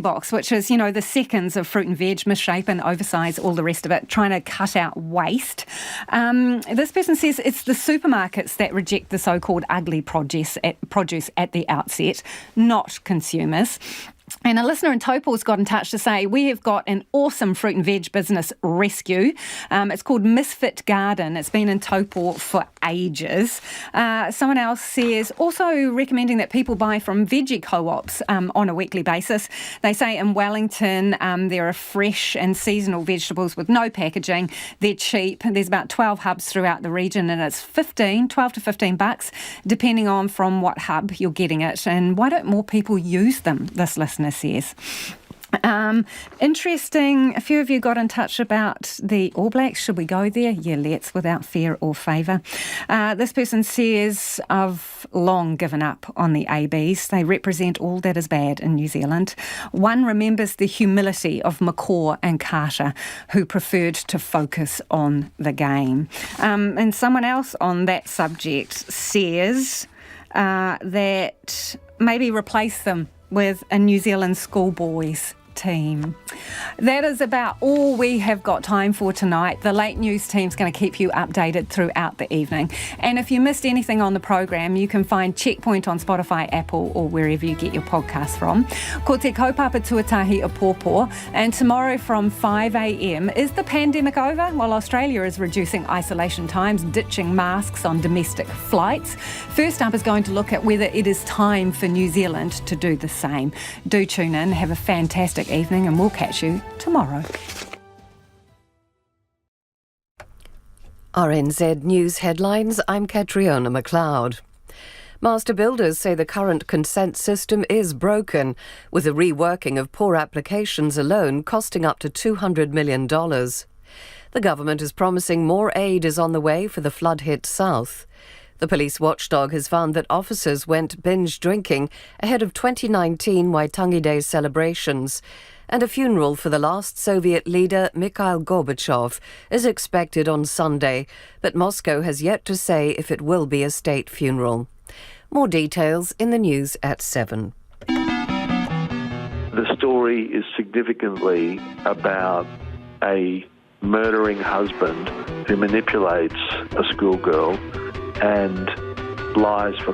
box, which is, the seconds of fruit and veg, misshapen, oversized, all the rest of it, trying to cut out waste. This person says it's the supermarkets that reject the so-called ugly produce at the outset, not consumers. And a listener in Taupō's got in touch to say, we have got an awesome fruit and veg business rescue. It's called Misfit Garden. It's been in Taupō for ages. Someone else says, also recommending that people buy from veggie co-ops on a weekly basis. They say in Wellington, there are fresh and seasonal vegetables with no packaging. They're cheap. There's about 12 hubs throughout the region and it's $12 to $15, depending on from what hub you're getting it. And why don't more people use them, this listener says. Interesting. A few of you got in touch about the All Blacks. Should we go there? Yeah, let's, without fear or favour. This person says, I've long given up on the ABs. They represent all that is bad in New Zealand. One remembers the humility of McCaw and Carter, who preferred to focus on the game. And someone else on that subject says that maybe replace them with a New Zealand schoolboys team. That is about all we have got time for tonight. The late news team's going to keep you updated throughout the evening. And if you missed anything on the program, you can find Checkpoint on Spotify, Apple or wherever you get your podcasts from. Ko te kaupapa tuatahi a pōpō. And tomorrow from 5 a.m, is the pandemic over? Well, Australia is reducing isolation times, ditching masks on domestic flights. First up is going to look at whether it is time for New Zealand to do the same. Do tune in, have a fantastic evening and we'll catch you tomorrow. RNZ News Headlines, I'm Catriona McLeod. Master builders say the current consent system is broken, with a reworking of poor applications alone costing up to $200 million. The government is promising more aid is on the way for the flood-hit south. The police watchdog has found that officers went binge drinking ahead of 2019 Waitangi Day celebrations, and a funeral for the last Soviet leader Mikhail Gorbachev is expected on Sunday, but Moscow has yet to say if it will be a state funeral. More details in the news at 7. The story is significantly about a murdering husband who manipulates a schoolgirl and lies for